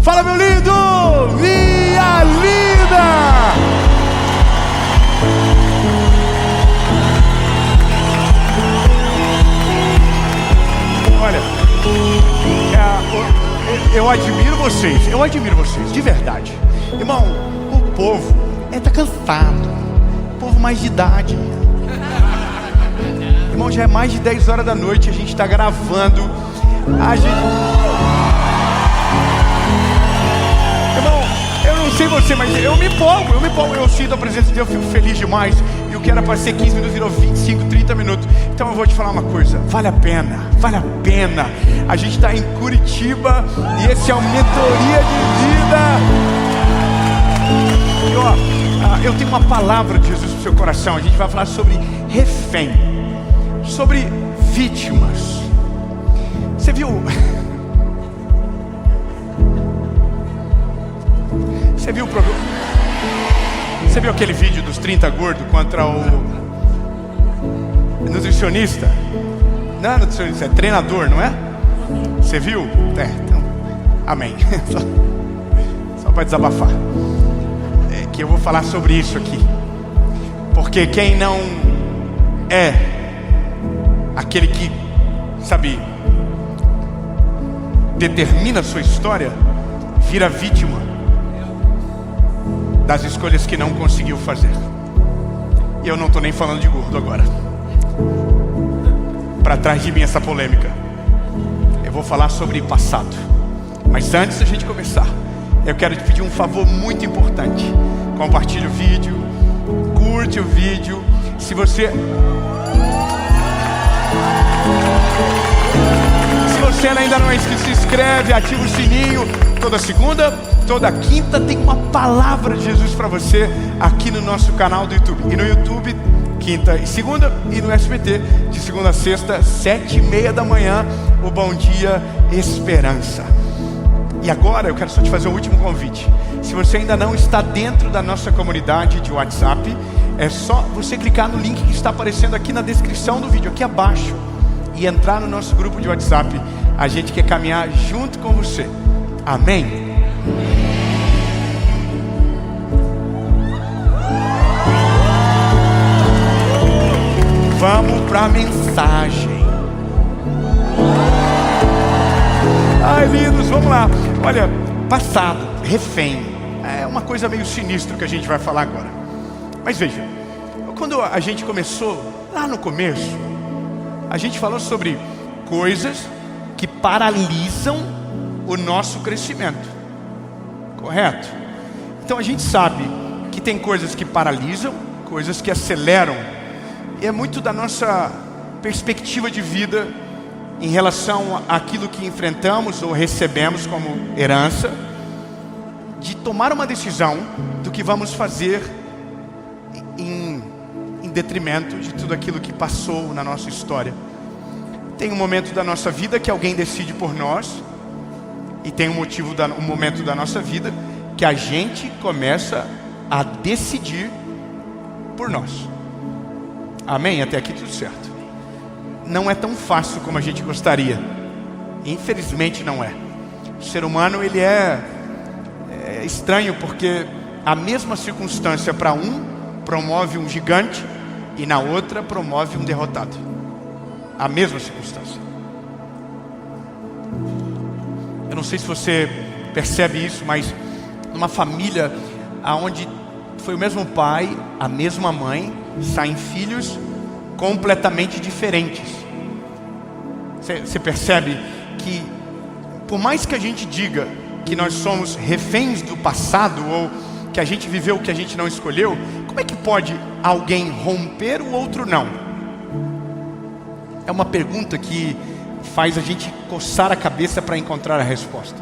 Fala, meu lindo! Minha linda! Olha, eu admiro vocês, de verdade. Irmão, o povo tá cansado. O povo mais de idade. Irmão, já é mais de 10 horas da noite, a gente tá gravando. Irmão, eu não sei você, mas eu me empolgo. Eu sinto a presença de Deus, eu fico feliz demais. E o que era para ser 15 minutos virou 25, 30 minutos. Então eu vou te falar uma coisa, vale a pena. A gente está em Curitiba e esse é o Mentoria de Vida. E ó, eu tenho uma palavra de Jesus pro seu coração. A gente vai falar sobre refém, sobre vítimas. Você viu? Você viu aquele vídeo dos 30 gordos contra o nutricionista? Não é nutricionista, é treinador, não é? Você viu? Então, amém. Só para desabafar. Que eu vou falar sobre isso aqui. Porque quem não é aquele que, sabe, determina a sua história, vira vítima das escolhas que não conseguiu fazer. E eu não estou nem falando de gordo agora. Para trás de mim essa polêmica. Eu vou falar sobre passado. Mas antes da gente começar, eu quero te pedir um favor muito importante. Compartilhe o vídeo, curte o vídeo. Se você ainda não é inscrito, se inscreve, ativa o sininho. Toda segunda, toda quinta tem uma palavra de Jesus para você aqui no nosso canal do YouTube. E no YouTube, quinta e segunda, e no SBT, de segunda a sexta, 7h30 da manhã, o Bom Dia Esperança. E agora eu quero só te fazer um último convite. Se você ainda não está dentro da nossa comunidade de WhatsApp, é só você clicar no link que está aparecendo aqui na descrição do vídeo, aqui abaixo, e entrar no nosso grupo de WhatsApp. A gente quer caminhar junto com você. Amém? Vamos para a mensagem. Ai, lindos, vamos lá. Olha, passado, refém. É uma coisa meio sinistra que a gente vai falar agora. Mas veja, quando a gente começou, lá no começo, a gente falou sobre coisas que paralisam o nosso crescimento. Correto? Então a gente sabe que tem coisas que paralisam, coisas que aceleram. E é muito da nossa perspectiva de vida em relação àquilo que enfrentamos ou recebemos como herança, de tomar uma decisão do que vamos fazer em detrimento de tudo aquilo que passou na nossa história. Tem um momento da nossa vida que alguém decide por nós, e tem um momento da nossa vida que a gente começa a decidir por nós. Amém? Até aqui tudo certo. Não é tão fácil como a gente gostaria. Infelizmente não é. O ser humano, ele é estranho, porque a mesma circunstância para um promove um gigante e na outra promove um derrotado. A mesma circunstância. Eu não sei se você percebe isso, mas numa família onde foi o mesmo pai, a mesma mãe, saem filhos completamente diferentes. Você percebe que, por mais que a gente diga que nós somos reféns do passado, ou que a gente viveu o que a gente não escolheu, como é que pode alguém romper, o outro não? É uma pergunta que faz a gente coçar a cabeça para encontrar a resposta.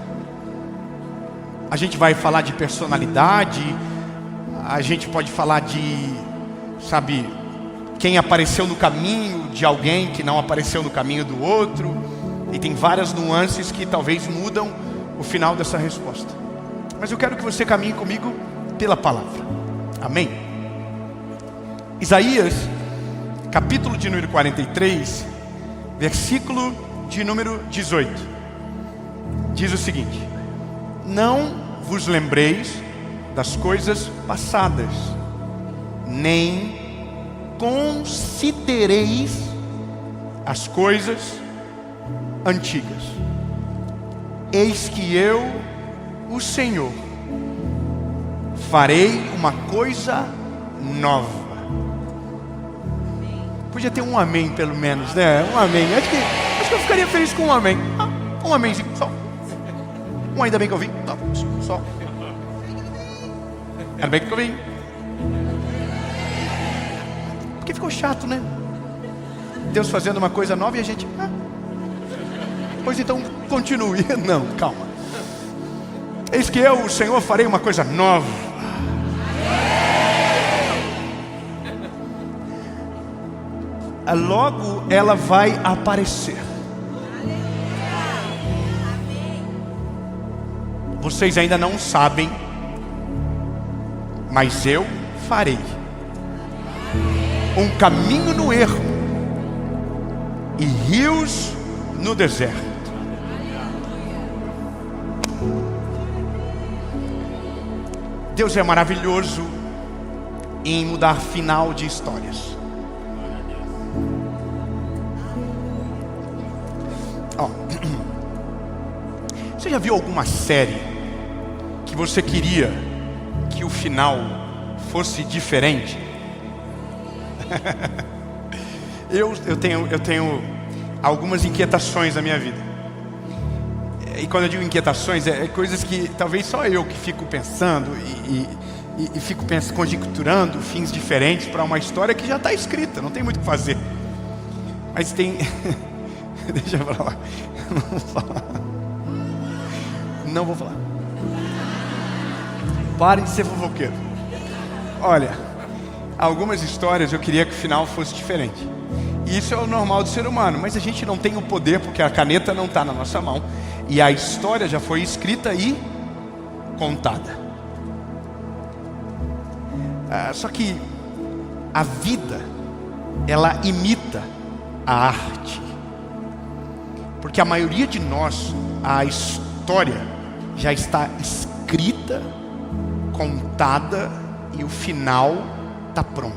A gente vai falar de personalidade, a gente pode falar de, sabe, quem apareceu no caminho de alguém que não apareceu no caminho do outro, e tem várias nuances que talvez mudam o final dessa resposta. Mas eu quero que você caminhe comigo pela palavra. Amém? Isaías, capítulo de número 43, versículo de número 18, diz o seguinte: não vos lembreis das coisas passadas, nem considereis as coisas antigas. Eis que eu, o Senhor, farei uma coisa nova. Podia ter um amém pelo menos, né? Um amém. Acho que eu ficaria feliz com um amém. Um amémzinho, só. Um ainda bem que eu vim. Não, só. Ainda bem que eu vim. Porque ficou chato, né? Deus fazendo uma coisa nova e a gente... Pois então, continue. Não, calma. Eis que eu, o Senhor, farei uma coisa nova. Logo ela vai aparecer. Vocês ainda não sabem, mas eu farei um caminho no ermo e rios no deserto. Deus é maravilhoso em mudar final de histórias. Você já viu alguma série que você queria que o final fosse diferente? Eu tenho algumas inquietações na minha vida. E quando eu digo inquietações, é coisas que talvez só eu que fico pensando e fico conjecturando fins diferentes para uma história que já está escrita, não tem muito o que fazer. Mas tem... Deixa eu falar. Não vou falar. Parem de ser fofoqueiro. Olha, algumas histórias eu queria que o final fosse diferente. E isso é o normal do ser humano. Mas a gente não tem o poder porque a caneta não está na nossa mão. E a história já foi escrita e contada. Só que a vida, ela imita a arte. Porque a maioria de nós, a história já está escrita, contada e o final está pronto.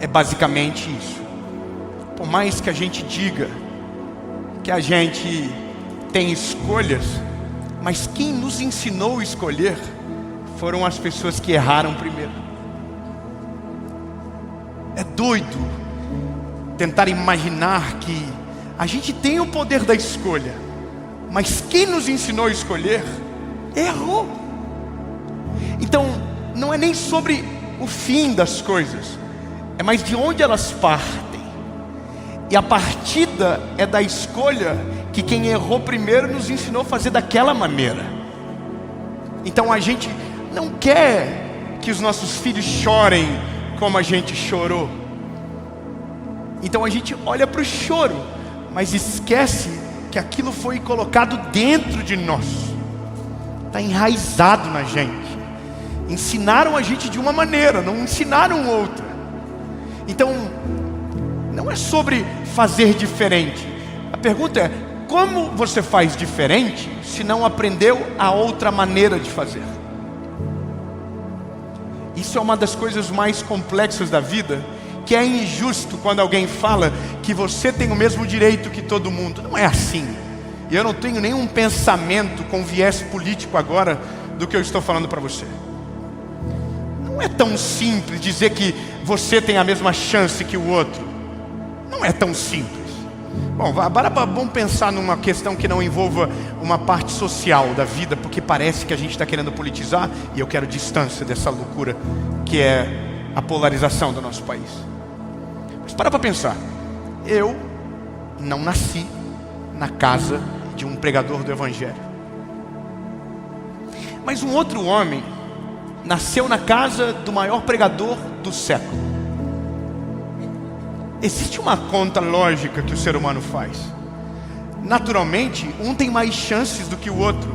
É basicamente isso. Por mais que a gente diga que a gente tem escolhas, mas quem nos ensinou a escolher foram as pessoas que erraram primeiro. É doido tentar imaginar que a gente tem o poder da escolha, mas quem nos ensinou a escolher errou. Então não é nem sobre o fim das coisas, é mais de onde elas partem. E a partida é da escolha que quem errou primeiro nos ensinou a fazer daquela maneira. Então a gente não quer que os nossos filhos chorem como a gente chorou. Então a gente olha para o choro, mas esquece que aquilo foi colocado dentro de nós. Está enraizado na gente. Ensinaram a gente de uma maneira, não ensinaram outra. Então, não é sobre fazer diferente. A pergunta é, como você faz diferente se não aprendeu a outra maneira de fazer? Isso é uma das coisas mais complexas da vida, que é injusto quando alguém fala que você tem o mesmo direito que todo mundo. Não é assim. E eu não tenho nenhum pensamento com viés político agora do que eu estou falando para você. Não é tão simples dizer que você tem a mesma chance que o outro. Não é tão simples. Bom, vamos pensar numa questão que não envolva uma parte social da vida, porque parece que a gente está querendo politizar, e eu quero distância dessa loucura que é a polarização do nosso país. Mas para pensar, eu não nasci na casa de um pregador do evangelho, mas um outro homem nasceu na casa do maior pregador do século. Existe uma conta lógica que o ser humano faz. Naturalmente, um tem mais chances do que o outro,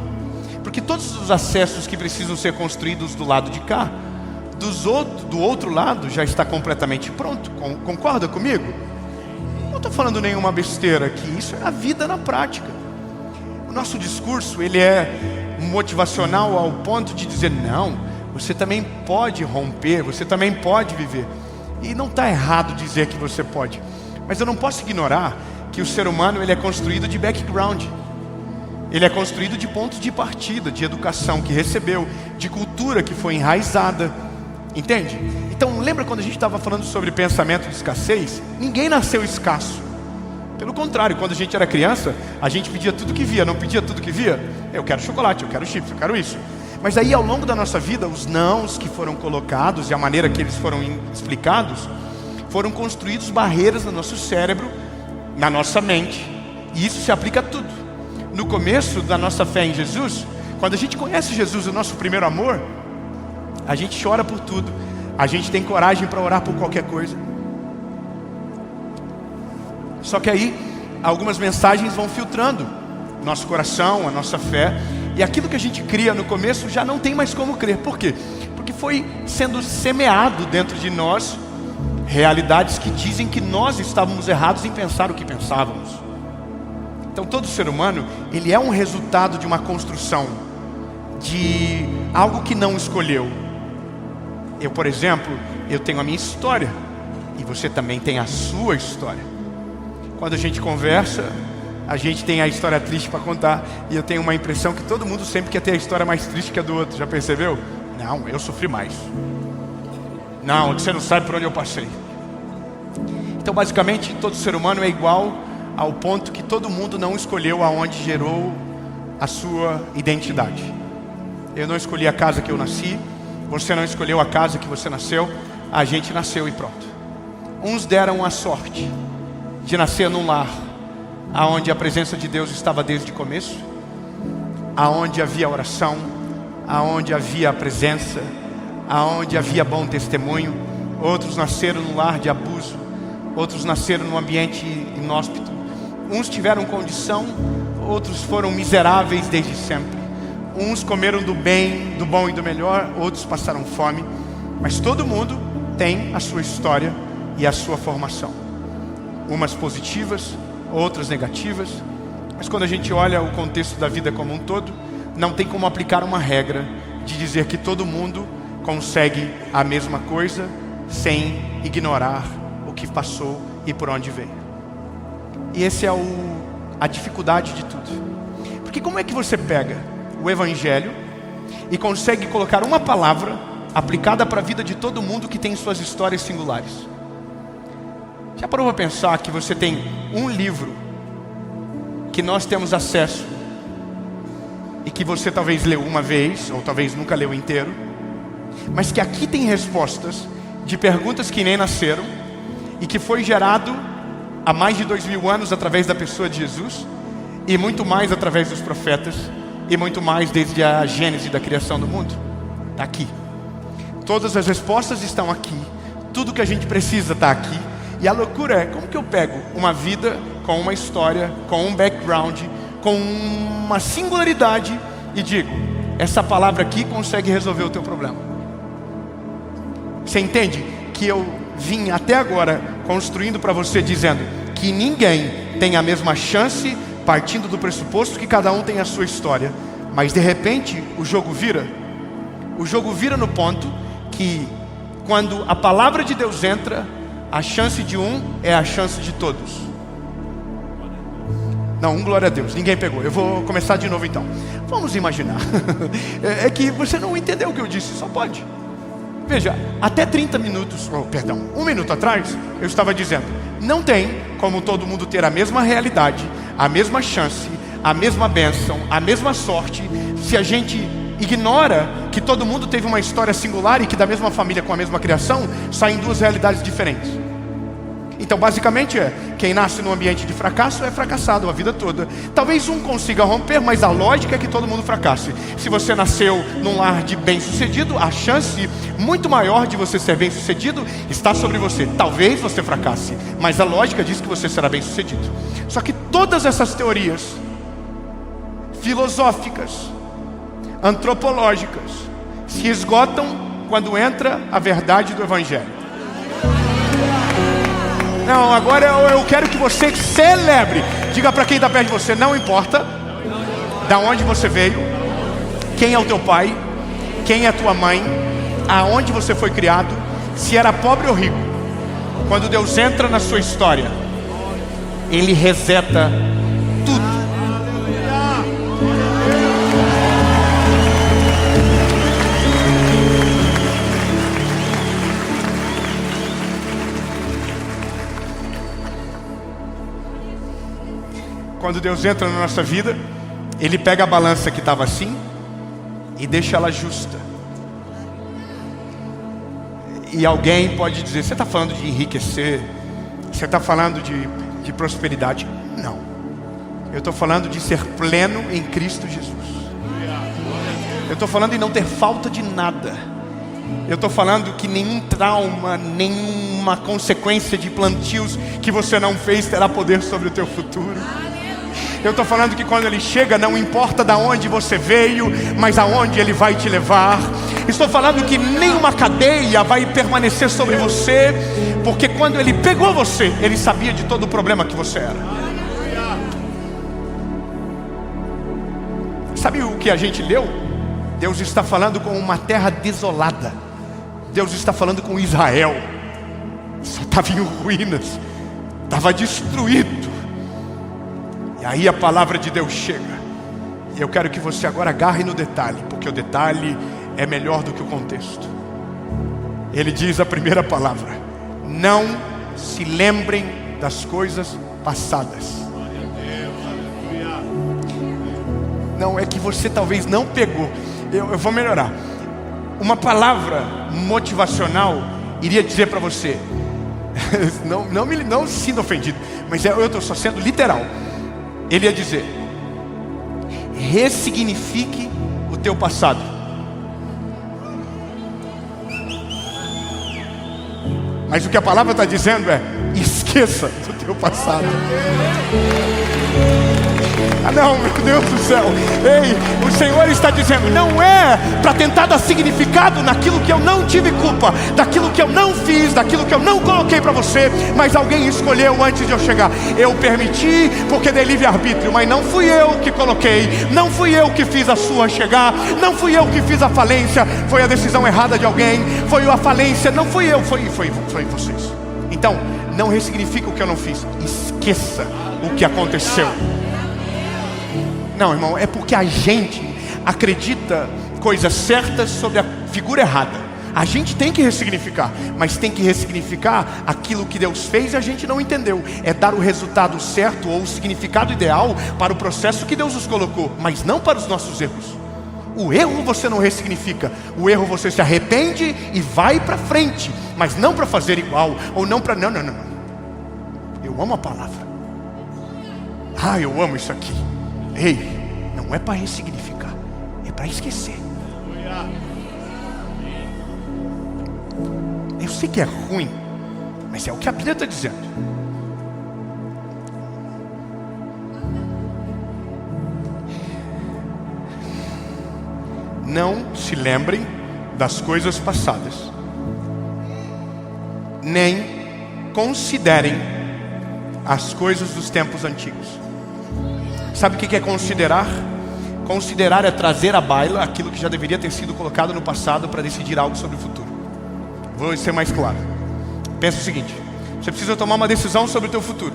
porque todos os acessos que precisam ser construídos do lado de cá, do outro lado já está completamente pronto. Concorda comigo? Não estou falando nenhuma besteira aqui. Isso é a vida na prática. nosso discurso, ele é motivacional ao ponto de dizer, não, você também pode romper, você também pode viver. E não está errado dizer que você pode. Mas eu não posso ignorar que o ser humano, ele é construído de background. Ele é construído de pontos de partida, de educação que recebeu, de cultura que foi enraizada. Entende? Então lembra quando a gente estava falando sobre pensamento de escassez? Ninguém nasceu escasso. Pelo contrário, quando a gente era criança, a gente pedia tudo que via, não pedia tudo que via. Eu quero chocolate, eu quero chips, eu quero isso. Mas aí ao longo da nossa vida, os nãos que foram colocados e a maneira que eles foram explicados, foram construídos barreiras no nosso cérebro, na nossa mente. E isso se aplica a tudo. No começo da nossa fé em Jesus, quando a gente conhece Jesus, o nosso primeiro amor, a gente chora por tudo. A gente tem coragem para orar por qualquer coisa. Só que aí, algumas mensagens vão filtrando nosso coração, a nossa fé. E aquilo que a gente cria no começo já não tem mais como crer. Por quê? Porque foi sendo semeado dentro de nós realidades que dizem que nós estávamos errados em pensar o que pensávamos. Então todo ser humano, ele é um resultado de uma construção, de algo que não escolheu. Eu, por exemplo, eu tenho a minha história, e você também tem a sua história. Quando a gente conversa, a gente tem a história triste para contar, e eu tenho uma impressão que todo mundo sempre quer ter a história mais triste que a do outro, já percebeu? Não, eu sofri mais. Não, você não sabe por onde eu passei. Então basicamente todo ser humano é igual ao ponto que todo mundo não escolheu aonde gerou a sua identidade. Eu não escolhi a casa que eu nasci, você não escolheu a casa que você nasceu, a gente nasceu e pronto. Uns deram a sorte de nascer num lar aonde a presença de Deus estava desde o começo, aonde havia oração, aonde havia a presença, aonde havia bom testemunho. Outros nasceram num lar de abuso, outros nasceram num ambiente inóspito. Uns tiveram condição, outros foram miseráveis desde sempre. Uns comeram do bem, do bom e do melhor, outros passaram fome. Mas todo mundo tem a sua história e a sua formação. Umas positivas, outras negativas. Mas quando a gente olha o contexto da vida como um todo, não tem como aplicar uma regra de dizer que todo mundo consegue a mesma coisa sem ignorar o que passou e por onde veio. E esse é a dificuldade de tudo. Porque como é que você pega o Evangelho e consegue colocar uma palavra aplicada para a vida de todo mundo que tem suas histórias singulares? Já parou para pensar que você tem um livro que nós temos acesso e que você talvez leu uma vez, ou talvez nunca leu inteiro, mas que aqui tem respostas de perguntas que nem nasceram e que foi gerado há mais de 2000 anos através da pessoa de Jesus, e muito mais através dos profetas, e muito mais desde a gênese da criação do mundo. Está aqui. Todas as respostas estão aqui. Tudo que a gente precisa está aqui. E a loucura é, como que eu pego uma vida com uma história, com um background, com uma singularidade e digo, essa palavra aqui consegue resolver o teu problema? Você entende que eu vim até agora construindo para você dizendo que ninguém tem a mesma chance, partindo do pressuposto que cada um tem a sua história. Mas de repente o jogo vira. O jogo vira no ponto que quando a palavra de Deus entra, a chance de um é a chance de todos. Não, glória a Deus, ninguém pegou. Eu vou começar de novo então. Vamos imaginar. É que você não entendeu o que eu disse, só pode. Veja, até 30 minutos, perdão, 1 minuto atrás, eu estava dizendo, não tem como todo mundo ter a mesma realidade, a mesma chance, a mesma bênção, a mesma sorte, se a gente ignora que todo mundo teve uma história singular e que da mesma família com a mesma criação, saem duas realidades diferentes. Então basicamente quem nasce num ambiente de fracasso é fracassado a vida toda. Talvez um consiga romper, mas a lógica é que todo mundo fracasse. Se você nasceu num lar de bem-sucedido, a chance muito maior de você ser bem-sucedido está sobre você. Talvez você fracasse, mas a lógica diz que você será bem-sucedido. Só que todas essas teorias filosóficas, antropológicas, se esgotam quando entra a verdade do Evangelho. Não, agora eu quero que você celebre. Diga para quem está perto de você, não importa da onde você veio, quem é o teu pai, quem é a tua mãe, aonde você foi criado, se era pobre ou rico. Quando Deus entra na sua história, Ele reseta tudo. Quando Deus entra na nossa vida, Ele pega a balança que estava assim e deixa ela justa. E alguém pode dizer, você está falando de enriquecer? Você está falando de prosperidade? Não. Eu estou falando de ser pleno em Cristo Jesus. Eu estou falando de não ter falta de nada. Eu estou falando que nenhum trauma, nenhuma consequência de plantios que você não fez terá poder sobre o teu futuro. Eu estou falando que quando Ele chega, não importa de onde você veio, mas aonde Ele vai te levar. Estou falando que nenhuma cadeia vai permanecer sobre você, porque quando Ele pegou você, Ele sabia de todo o problema que você era. Sabe o que a gente leu? Deus está falando com uma terra desolada. Deus está falando com Israel. Só estava em ruínas, estava destruído. E aí a palavra de Deus chega. E eu quero que você agora agarre no detalhe, porque o detalhe é melhor do que o contexto. Ele diz a primeira palavra: não se lembrem das coisas passadas. Não, é que você talvez não pegou. Eu vou melhorar. Uma palavra motivacional iria dizer para você, não se sinta ofendido, mas eu estou só sendo literal. Ele ia dizer: ressignifique o teu passado. Mas o que a palavra está dizendo é: esqueça do teu passado. Ah, não, meu Deus do céu. Ei, o Senhor está dizendo: não é para tentar dar significado naquilo que eu não tive culpa, daquilo que eu não fiz, daquilo que eu não coloquei para você, mas alguém escolheu antes de eu chegar. Eu permiti porque dei livre-arbítrio, mas não fui eu que coloquei, não fui eu que fiz a sua chegar, não fui eu que fiz a falência, foi a decisão errada de alguém, foi a falência, não fui eu, foi vocês. Então, não ressignifica o que eu não fiz, esqueça o que aconteceu. Não, irmão, é porque a gente acredita coisas certas sobre a figura errada. A gente tem que ressignificar, mas tem que ressignificar aquilo que Deus fez e a gente não entendeu. É dar o resultado certo ou o significado ideal para o processo que Deus nos colocou, mas não para os nossos erros. O erro você não ressignifica, o erro você se arrepende e vai para frente, mas não para fazer igual, ou não para... Não. Eu amo a palavra. Ah, eu amo isso aqui. Ei, não é para ressignificar, é para esquecer. Eu sei que é ruim, mas é o que a Bíblia está dizendo. Não se lembrem das coisas passadas, nem considerem as coisas dos tempos antigos. Sabe o que é considerar? Considerar é trazer à baila aquilo que já deveria ter sido colocado no passado para decidir algo sobre o futuro. Vou ser mais claro. Pensa o seguinte: você precisa tomar uma decisão sobre o teu futuro.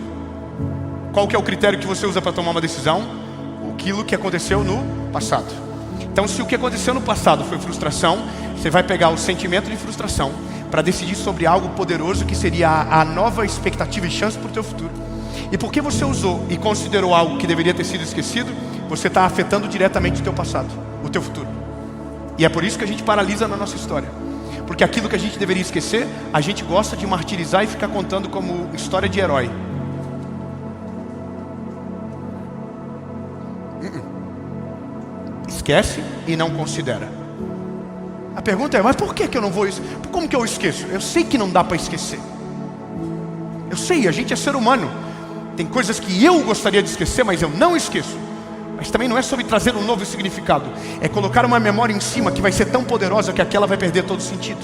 Qual que é o critério que você usa para tomar uma decisão? Aquilo que aconteceu no passado. Então, se o que aconteceu no passado foi frustração, você vai pegar o sentimento de frustração para decidir sobre algo poderoso que seria a nova expectativa e chance para o teu futuro. E porque você usou e considerou algo que deveria ter sido esquecido, você está afetando diretamente o teu passado, o teu futuro. E é por isso que a gente paralisa na nossa história. Porque aquilo que a gente deveria esquecer, a gente gosta de martirizar e ficar contando como história de herói. Esquece e não considera. A pergunta é: mas por que eu não vou... Como que eu esqueço? Eu sei que não dá para esquecer. Eu sei, a gente é ser humano. Tem coisas que eu gostaria de esquecer, mas eu não esqueço. Mas também não é sobre trazer um novo significado. É colocar uma memória em cima que vai ser tão poderosa que aquela vai perder todo sentido.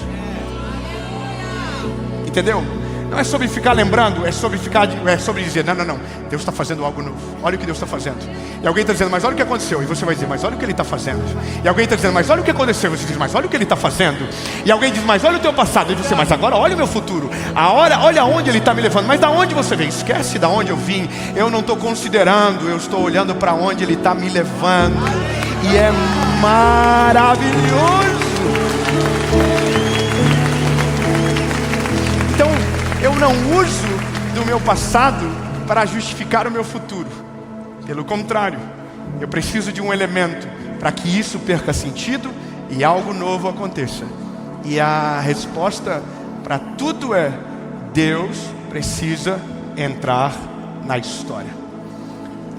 Entendeu? Não é sobre ficar lembrando, é sobre dizer, não, Deus está fazendo algo novo. Olha o que Deus está fazendo. E alguém está dizendo, mas olha o que aconteceu. E você vai dizer, mas olha o que Ele está fazendo. E alguém está dizendo, mas olha o que aconteceu. E você diz, mas olha o que Ele está fazendo. E alguém diz, mas olha o teu passado. E você, mas agora olha o meu futuro. Olha onde Ele está me levando. Mas da onde você vem? Esquece da onde eu vim. Eu não estou considerando, eu estou olhando para onde Ele está me levando. E é maravilhoso. Então, eu não uso do meu passado para justificar o meu futuro. Pelo contrário, eu preciso de um elemento para que isso perca sentido e algo novo aconteça. E a resposta para tudo é: Deus precisa entrar na história.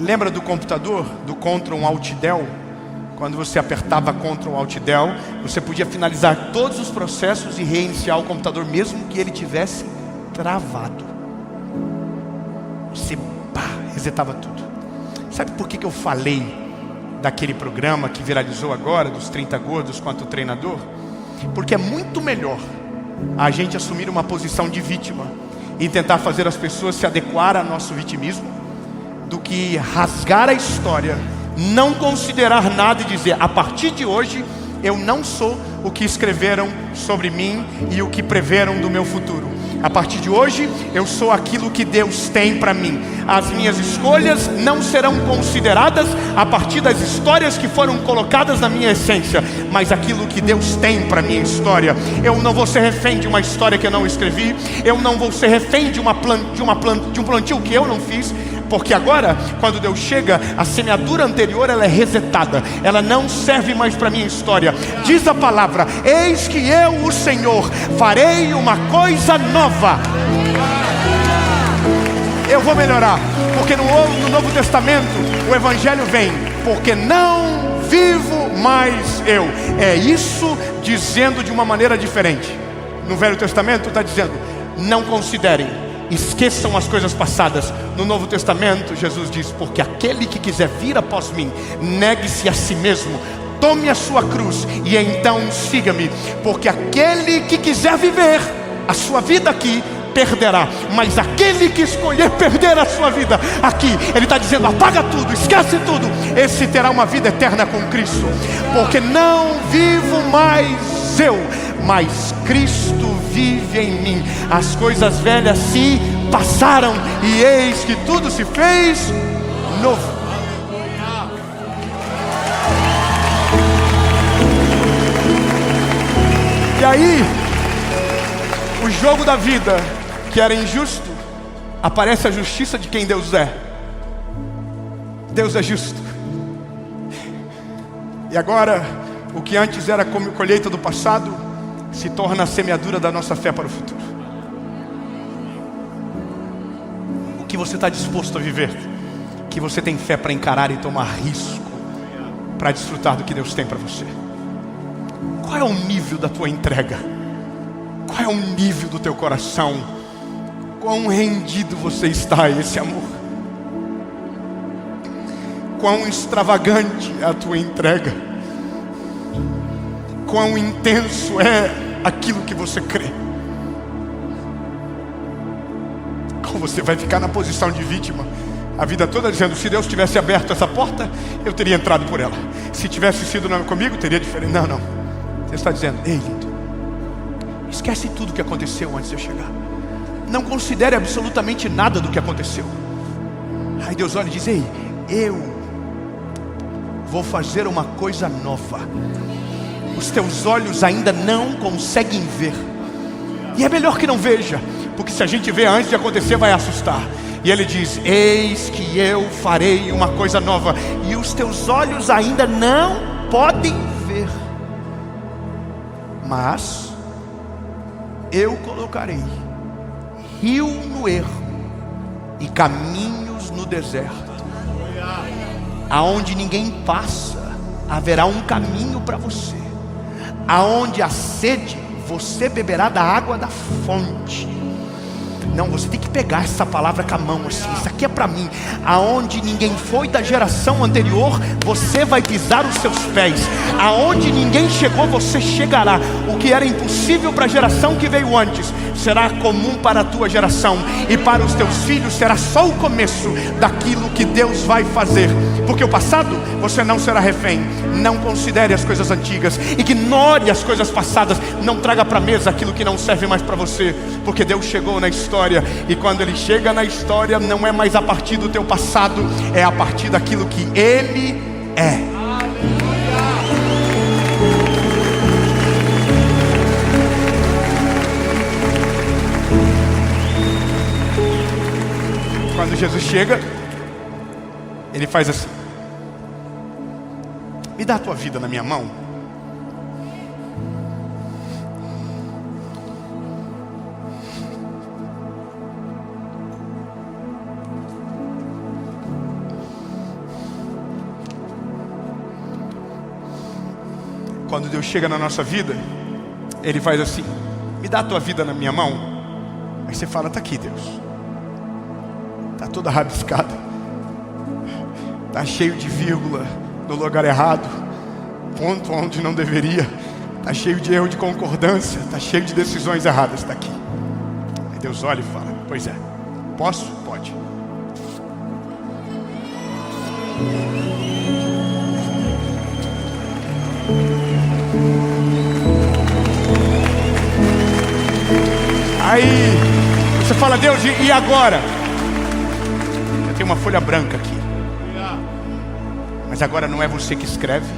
Lembra do computador, do Ctrl Alt Del? Quando você apertava Ctrl Alt Del, você podia finalizar todos os processos e reiniciar o computador, mesmo que ele tivesse travado. Você resetava tudo. Sabe por que eu falei daquele programa que viralizou agora, dos 30 gordos quanto o treinador? Porque é muito melhor a gente assumir uma posição de vítima e tentar fazer as pessoas se adequar ao nosso vitimismo, do que rasgar a história, não considerar nada e dizer, a partir de hoje eu não sou o que escreveram sobre mim e o que preveram do meu futuro. A partir de hoje eu sou aquilo que Deus tem para mim. As minhas escolhas não serão consideradas a partir das histórias que foram colocadas na minha essência, mas aquilo que Deus tem para minha história. Eu não vou ser refém de uma história que eu não escrevi. Eu não vou ser refém de um plantio que eu não fiz. Porque agora, quando Deus chega, a semeadura anterior ela é resetada. Ela não serve mais para a minha história. Diz a palavra, eis que eu, o Senhor, farei uma coisa nova. Eu vou melhorar. Porque no Novo Testamento, o Evangelho vem. Porque não vivo mais eu. É isso dizendo de uma maneira diferente. No Velho Testamento está dizendo, não considerem. Esqueçam as coisas passadas. No Novo Testamento, Jesus diz, porque aquele que quiser vir após mim, negue-se a si mesmo, tome a sua cruz e então siga-me. Porque aquele que quiser viver a sua vida aqui, perderá. Mas aquele que escolher perder a sua vida aqui, ele está dizendo, apaga tudo, esquece tudo, esse terá uma vida eterna com Cristo. Porque não vivo mais eu, mas Cristo vive em mim. As coisas velhas se passaram e eis que tudo se fez novo. E aí, o jogo da vida, que era injusto, aparece a justiça de quem Deus é. Deus é justo. E agora, o que antes era como colheita do passado, se torna a semeadura da nossa fé para o futuro. O que você está disposto a viver? Que você tem fé para encarar e tomar risco, para desfrutar do que Deus tem para você? Qual é o nível da tua entrega? Qual é o nível do teu coração? Quão rendido você está a esse amor? Quão extravagante é a tua entrega? Quão intenso é aquilo que você crê? Ou você vai ficar na posição de vítima a vida toda dizendo, se Deus tivesse aberto essa porta, eu teria entrado por ela. Se tivesse sido comigo, teria diferente. Não. Você está dizendo, ei lindo, esquece tudo que aconteceu antes de eu chegar. Não considere absolutamente nada do que aconteceu. Aí Deus olha e diz, ei, eu vou fazer uma coisa nova. Os teus olhos ainda não conseguem ver. E é melhor que não veja, porque se a gente vê antes de acontecer vai assustar. E ele diz, eis que eu farei uma coisa nova, e os teus olhos ainda não podem ver. Mas eu colocarei rio no ermo e caminhos no deserto. Aonde ninguém passa, haverá um caminho para você. Aonde há sede, você beberá da água da fonte. Não, você tem que pegar essa palavra com a mão assim, isso aqui é para mim. Aonde ninguém foi da geração anterior, você vai pisar os seus pés. Aonde ninguém chegou, você chegará. O que era impossível para a geração que veio antes, será comum para a tua geração, e para os teus filhos será só o começo daquilo que Deus vai fazer. Porque o passado, você não será refém. Não considere as coisas antigas, ignore as coisas passadas, não traga para a mesa aquilo que não serve mais para você, porque Deus chegou na história, e quando Ele chega na história, não é mais a partir do teu passado, é a partir daquilo que Ele é. Quando Jesus chega, Ele faz assim: me dá a tua vida na minha mão. Quando Deus chega na nossa vida, Ele faz assim: me dá a tua vida na minha mão. Aí você fala: tá aqui, Deus. Tá toda rabiscada, tá cheio de vírgula no lugar errado, ponto onde não deveria, tá cheio de erro de concordância, tá cheio de decisões erradas. Está aqui. Aí Deus olha e fala: pois é, posso? Pode. Aí você fala: Deus, e agora? Eu tenho uma folha branca aqui. Mas agora não é você que escreve,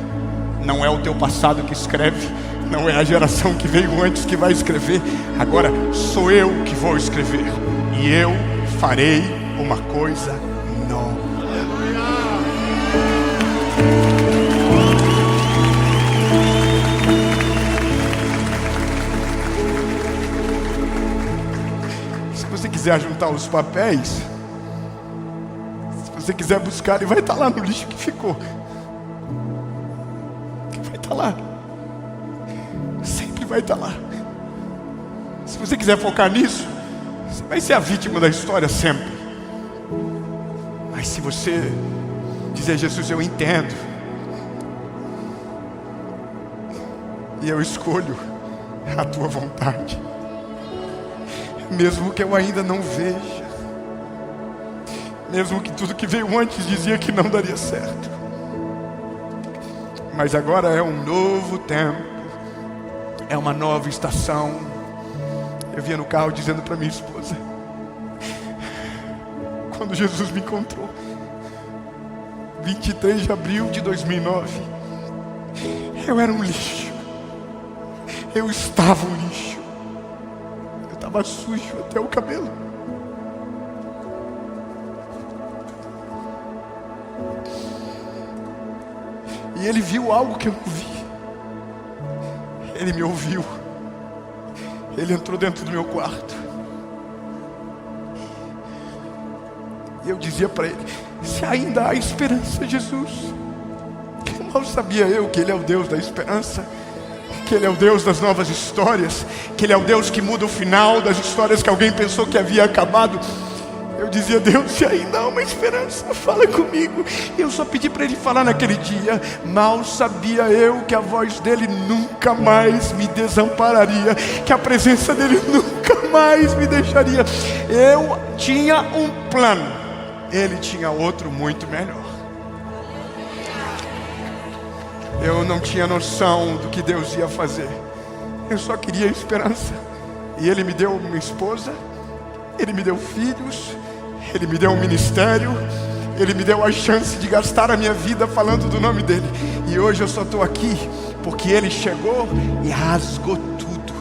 não é o teu passado que escreve, não é a geração que veio antes que vai escrever. Agora sou eu que vou escrever, e eu farei uma coisa nova. Se você quiser juntar os papéis, se você quiser buscar, ele vai estar lá no lixo que ficou. Vai estar lá. Sempre vai estar lá. Se você quiser focar nisso, você vai ser a vítima da história sempre. Mas se você dizer: Jesus, eu entendo, e eu escolho a tua vontade, mesmo que eu ainda não veja, mesmo que tudo que veio antes dizia que não daria certo, mas agora é um novo tempo, é uma nova estação. Eu vinha no carro dizendo para minha esposa, quando Jesus me encontrou, 23 de abril de 2009, eu era um lixo, eu estava um lixo, eu estava sujo até o cabelo. E Ele viu algo que eu não vi. Ele me ouviu. Ele entrou dentro do meu quarto. E eu dizia para Ele: se ainda há esperança, Jesus. Que mal sabia eu que Ele é o Deus da esperança, que Ele é o Deus das novas histórias, que Ele é o Deus que muda o final das histórias que alguém pensou que havia acabado. Eu dizia: Deus, se ainda há uma esperança, fala comigo. E eu só pedi para Ele falar naquele dia. Mal sabia eu que a voz dEle nunca mais me desampararia, que a presença dEle nunca mais me deixaria. Eu tinha um plano, Ele tinha outro muito melhor. Eu não tinha noção do que Deus ia fazer, eu só queria esperança. E Ele me deu uma esposa, Ele me deu filhos, Ele me deu um ministério, Ele me deu a chance de gastar a minha vida falando do nome dEle. E hoje eu só estou aqui porque Ele chegou e rasgou tudo.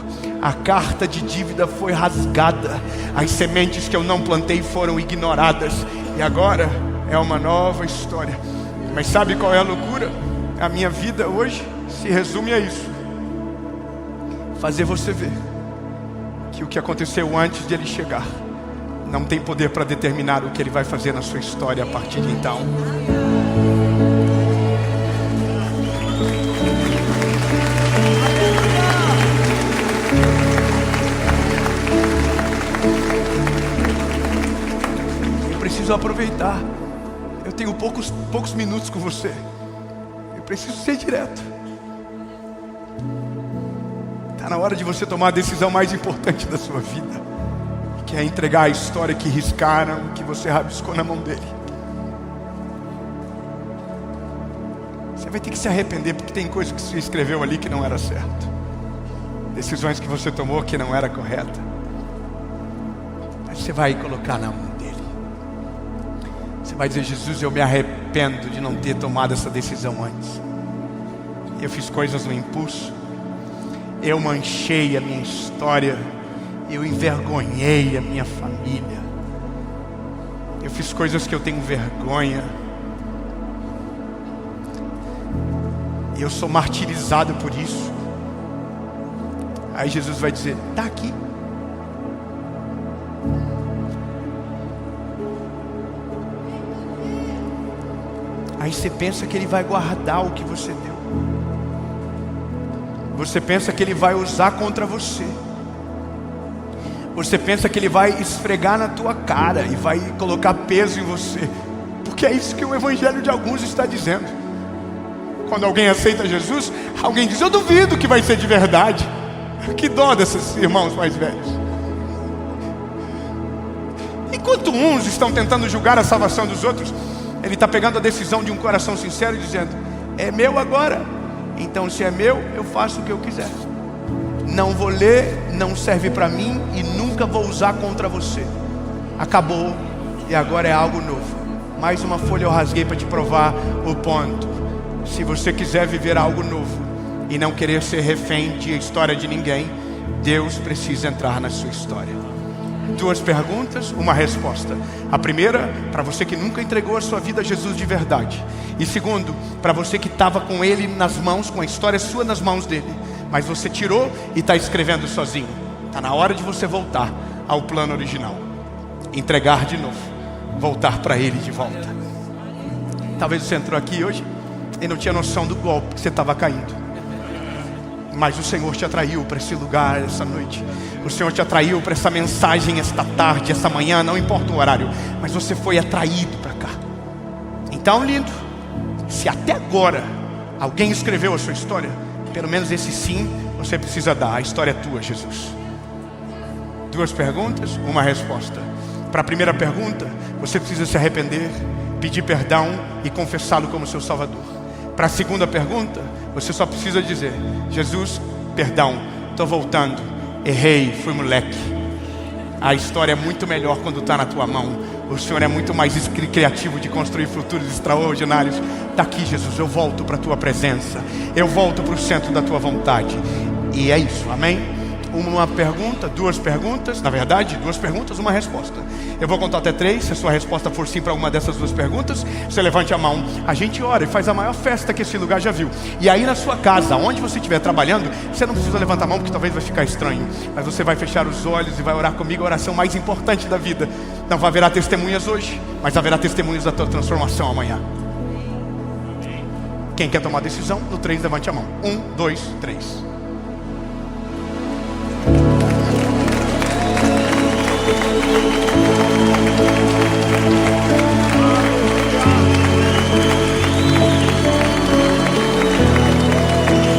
A carta de dívida foi rasgada, as sementes que eu não plantei foram ignoradas, e agora é uma nova história. Mas sabe qual é a loucura? A minha vida hoje se resume a isso: fazer você ver que o que aconteceu antes de Ele chegar não tem poder para determinar o que Ele vai fazer na sua história a partir de então. Eu preciso aproveitar. Eu tenho poucos minutos com você. Eu preciso ser direto. Está na hora de você tomar a decisão mais importante da sua vida, que é entregar a história que riscaram, que você rabiscou na mão dele. Você vai ter que se arrepender, porque tem coisa que você escreveu ali que não era certo, decisões que você tomou que não era correta. Mas você vai colocar na mão dele. Você vai dizer: Jesus, eu me arrependo de não ter tomado essa decisão antes. Eu fiz coisas no impulso, eu manchei a minha história, eu envergonhei a minha família, eu fiz coisas que eu tenho vergonha, eu sou martirizado por isso. Aí Jesus vai dizer: está aqui. Aí você pensa que ele vai guardar o que você deu. Você pensa que ele vai usar contra você. Você pensa que ele vai esfregar na tua cara e vai colocar peso em você. Porque é isso que o evangelho de alguns está dizendo. Quando alguém aceita Jesus, alguém diz: eu duvido que vai ser de verdade. Que dó desses irmãos mais velhos. Enquanto uns estão tentando julgar a salvação dos outros, ele está pegando a decisão de um coração sincero e dizendo: é meu agora, então se é meu, eu faço o que eu quiser. Não vou ler, não serve para mim e nunca vou usar contra você. Acabou e agora é algo novo. Mais uma folha eu rasguei para te provar o ponto. Se você quiser viver algo novo e não querer ser refém de história de ninguém, Deus precisa entrar na sua história. 2 perguntas, uma resposta. A primeira, para você que nunca entregou a sua vida a Jesus de verdade. E segundo, para você que estava com ele nas mãos, com a história sua nas mãos dele, mas você tirou e está escrevendo sozinho. Está na hora de você voltar ao plano original, entregar de novo, voltar para ele de volta. Talvez você entrou aqui hoje e não tinha noção do golpe que você estava caindo, mas o Senhor te atraiu para esse lugar essa noite. O Senhor te atraiu para essa mensagem esta tarde, essa manhã, não importa o horário, mas você foi atraído para cá. Então, lindo, se até agora alguém escreveu a sua história, pelo menos esse sim você precisa dar. A história é tua, Jesus. 2 perguntas, uma resposta. Para a primeira pergunta, você precisa se arrepender, pedir perdão e confessá-lo como seu Salvador. Para a segunda pergunta, você só precisa dizer: Jesus, perdão, estou voltando, errei, fui moleque. A história é muito melhor quando está na tua mão. O Senhor é muito mais criativo de construir futuros extraordinários. Está aqui, Jesus, eu volto para a tua presença, eu volto para o centro da tua vontade. E é isso, amém? Uma pergunta, 2 perguntas, na verdade 2 perguntas, uma resposta. Eu vou contar até 3, se a sua resposta for sim para uma dessas 2 perguntas, você levante a mão, a gente ora e faz a maior festa que esse lugar já viu. E aí na sua casa, onde você estiver trabalhando, você não precisa levantar a mão porque talvez vai ficar estranho, mas você vai fechar os olhos e vai orar comigo a oração mais importante da vida. Não haverá testemunhas hoje, mas haverá testemunhas da tua transformação amanhã. Quem quer tomar decisão? No 3 levante a mão. 1, 2, 3.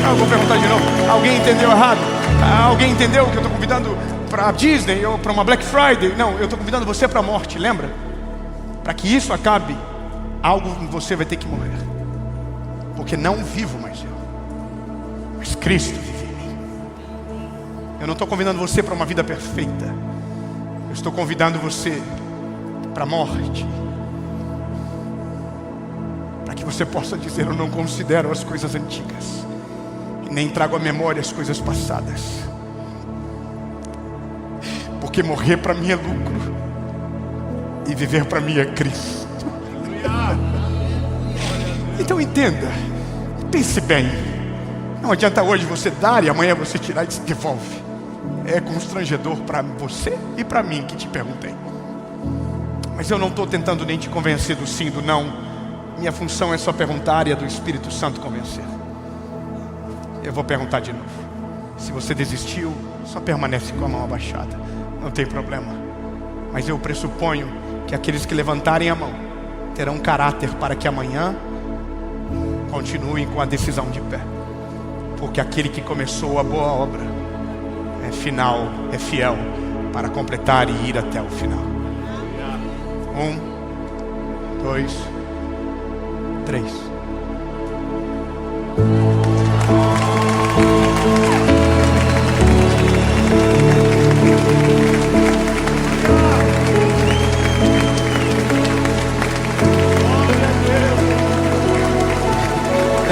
Eu vou perguntar de novo. Alguém entendeu errado? Alguém entendeu que eu estou convidando para a Disney ou para uma Black Friday? Não, eu estou convidando você para a morte, lembra? Para que isso acabe, algo em você vai ter que morrer. Porque não vivo mais eu, mas Cristo vive em mim. Eu não estou convidando você para uma vida perfeita. Eu estou convidando você para a morte, para que você possa dizer: eu não considero as coisas antigas, e nem trago à memória as coisas passadas, porque morrer para mim é lucro e viver para mim é Cristo. Então entenda, pense bem. Não adianta hoje você dar e amanhã você tirar e se devolve. É constrangedor para você e para mim que te perguntei. Mas eu não estou tentando nem te convencer do sim, do não. Minha função é só perguntar e a do Espírito Santo convencer. Eu vou perguntar de novo. Se você desistiu, só permanece com a mão abaixada, não tem problema. Mas eu pressuponho que aqueles que levantarem a mão terão caráter para que amanhã continuem com a decisão de pé. Porque aquele que começou a boa obra é final, é fiel para completar e ir até o final. 1, 2, 3.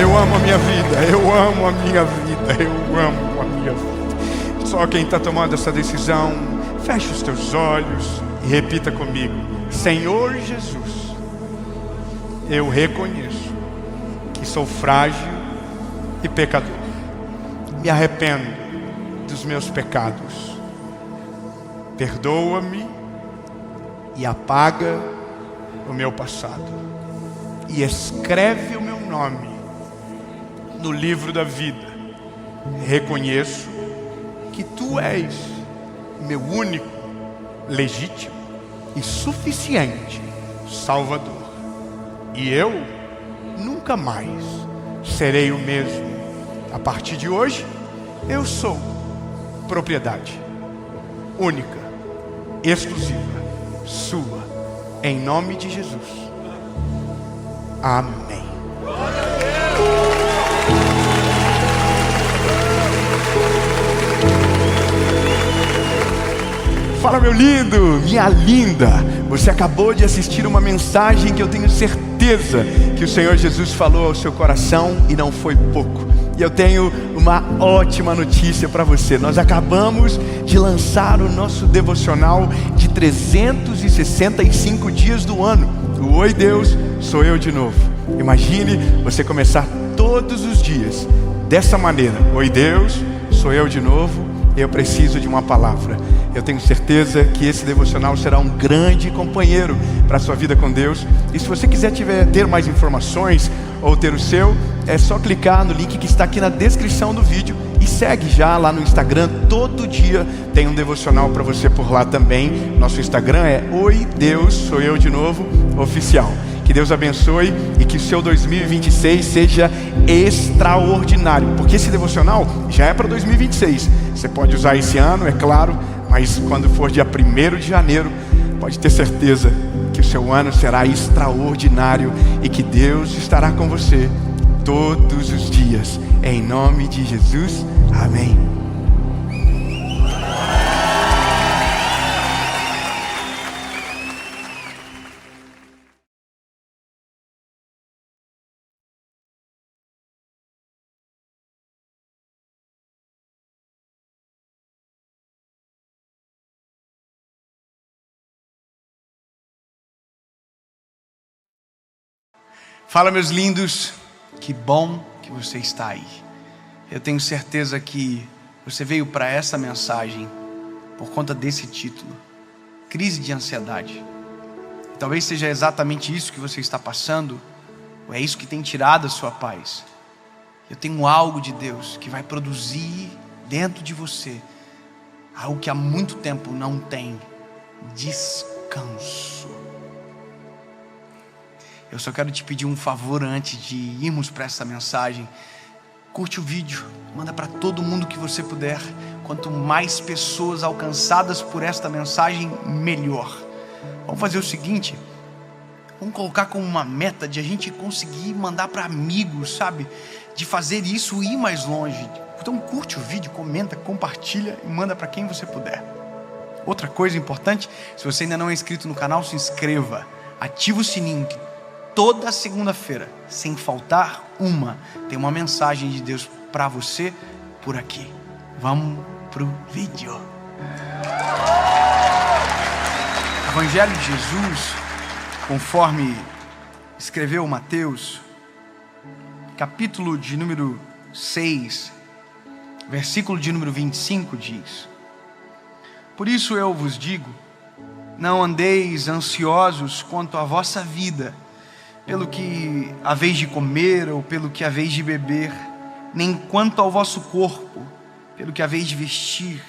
Eu amo a minha vida, eu amo a minha vida, eu amo a minha vida. Só quem está tomando essa decisão, feche os teus olhos e repita comigo: Senhor Jesus, eu reconheço que sou frágil e pecador. Me arrependo dos meus pecados. Perdoa-me e apaga o meu passado. E escreve o meu nome no livro da vida. Reconheço que Tu és meu único, legítimo e suficiente Salvador. E eu nunca mais serei o mesmo. A partir de hoje, eu sou propriedade única, exclusiva, sua, em nome de Jesus. Amém. Fala, meu lindo, minha linda. Você acabou de assistir uma mensagem que eu tenho certeza que o Senhor Jesus falou ao seu coração, e não foi pouco. E eu tenho uma ótima notícia para você. Nós acabamos de lançar o nosso devocional de 365 dias do ano. O Oi Deus, sou eu de novo. Imagine você começar todos os dias dessa maneira: Oi Deus, sou eu de novo. Eu preciso de uma palavra. Eu tenho certeza que esse devocional será um grande companheiro para a sua vida com Deus. E se você quiser ter mais informações ou ter o seu, é só clicar no link que está aqui na descrição do vídeo e segue já lá no Instagram. Todo dia tem um devocional para você por lá também. Nosso Instagram é Oi Deus, sou eu de novo, oficial. Que Deus abençoe e que o seu 2026 seja extraordinário. Porque esse devocional já é para 2026. Você pode usar esse ano, é claro, mas quando for dia 1º de janeiro, pode ter certeza que o seu ano será extraordinário e que Deus estará com você todos os dias. Em nome de Jesus, amém. Fala, meus lindos, que bom que você está aí. Eu tenho certeza que você veio para essa mensagem por conta desse título: crise de ansiedade. Talvez seja exatamente isso que você está passando, ou é isso que tem tirado a sua paz. Eu tenho algo de Deus que vai produzir dentro de você algo que há muito tempo não tem: descanso. Eu só quero te pedir um favor antes de irmos para essa mensagem. Curte o vídeo, manda para todo mundo que você puder. Quanto mais pessoas alcançadas por esta mensagem, melhor. Vamos fazer o seguinte: vamos colocar como uma meta de a gente conseguir mandar para amigos, sabe? De fazer isso e ir mais longe. Então curte o vídeo, comenta, compartilha e manda para quem você puder. Outra coisa importante: se você ainda não é inscrito no canal, se inscreva. Ativa o sininho, que toda segunda-feira, sem faltar uma, tem uma mensagem de Deus para você por aqui. Vamos pro vídeo. Evangelho de Jesus, conforme escreveu Mateus, capítulo de número 6, versículo de número 25 diz: por isso eu vos digo, não andeis ansiosos quanto à vossa vida, pelo que haveis de comer ou pelo que haveis de beber, nem quanto ao vosso corpo, pelo que haveis de vestir.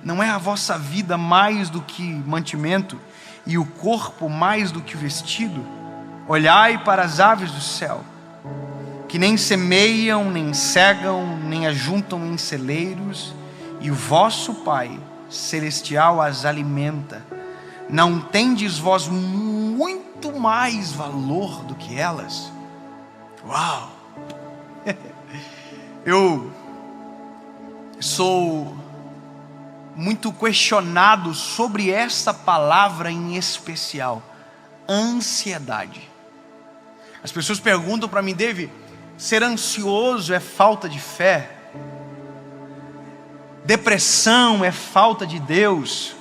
Não é a vossa vida mais do que mantimento, e o corpo mais do que o vestido? Olhai para as aves do céu, que nem semeiam, nem cegam, nem ajuntam em celeiros, e o vosso Pai celestial as alimenta. Não tendes vós muito mais valor do que elas? Uau! Eu sou muito questionado sobre essa palavra em especial, ansiedade. As pessoas perguntam para mim: David, ser ansioso é falta de fé? Depressão é falta de Deus?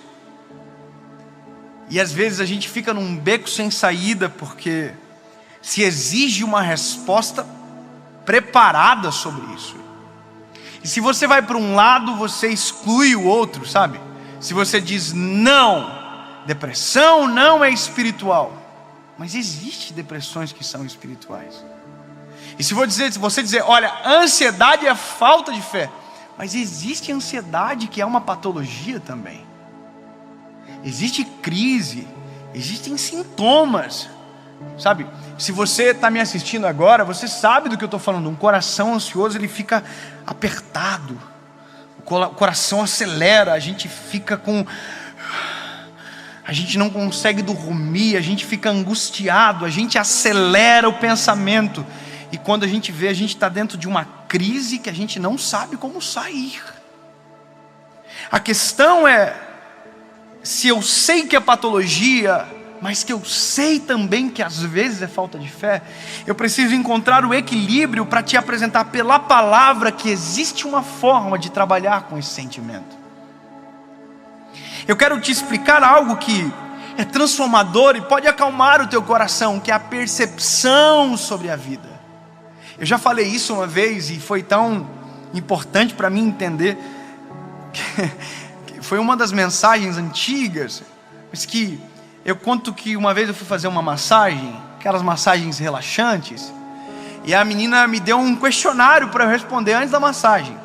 E às vezes a gente fica num beco sem saída, porque se exige uma resposta preparada sobre isso. E se você vai para um lado, você exclui o outro, sabe? Se você diz não, depressão não é espiritual, mas existe depressões que são espirituais. E se você dizer, olha, ansiedade é falta de fé, mas existe ansiedade que é uma patologia também. Existe crise, existem sintomas, sabe? Se você está me assistindo agora, você sabe do que eu estou falando. Um coração ansioso, ele fica apertado, o coração acelera, a gente não consegue dormir, a gente fica angustiado, a gente acelera o pensamento, e quando a gente vê, a gente está dentro de uma crise que a gente não sabe como sair. A questão é, se eu sei que é patologia, mas que eu sei também que às vezes é falta de fé, eu preciso encontrar o equilíbrio para te apresentar pela palavra que existe uma forma de trabalhar com esse sentimento. Eu quero te explicar algo que é transformador e pode acalmar o teu coração, que é a percepção sobre a vida. Eu já falei isso uma vez e foi tão importante para mim entender, que foi uma das mensagens antigas, mas que eu conto que uma vez eu fui fazer uma massagem, aquelas massagens relaxantes, e a menina me deu um questionário para eu responder antes da massagem.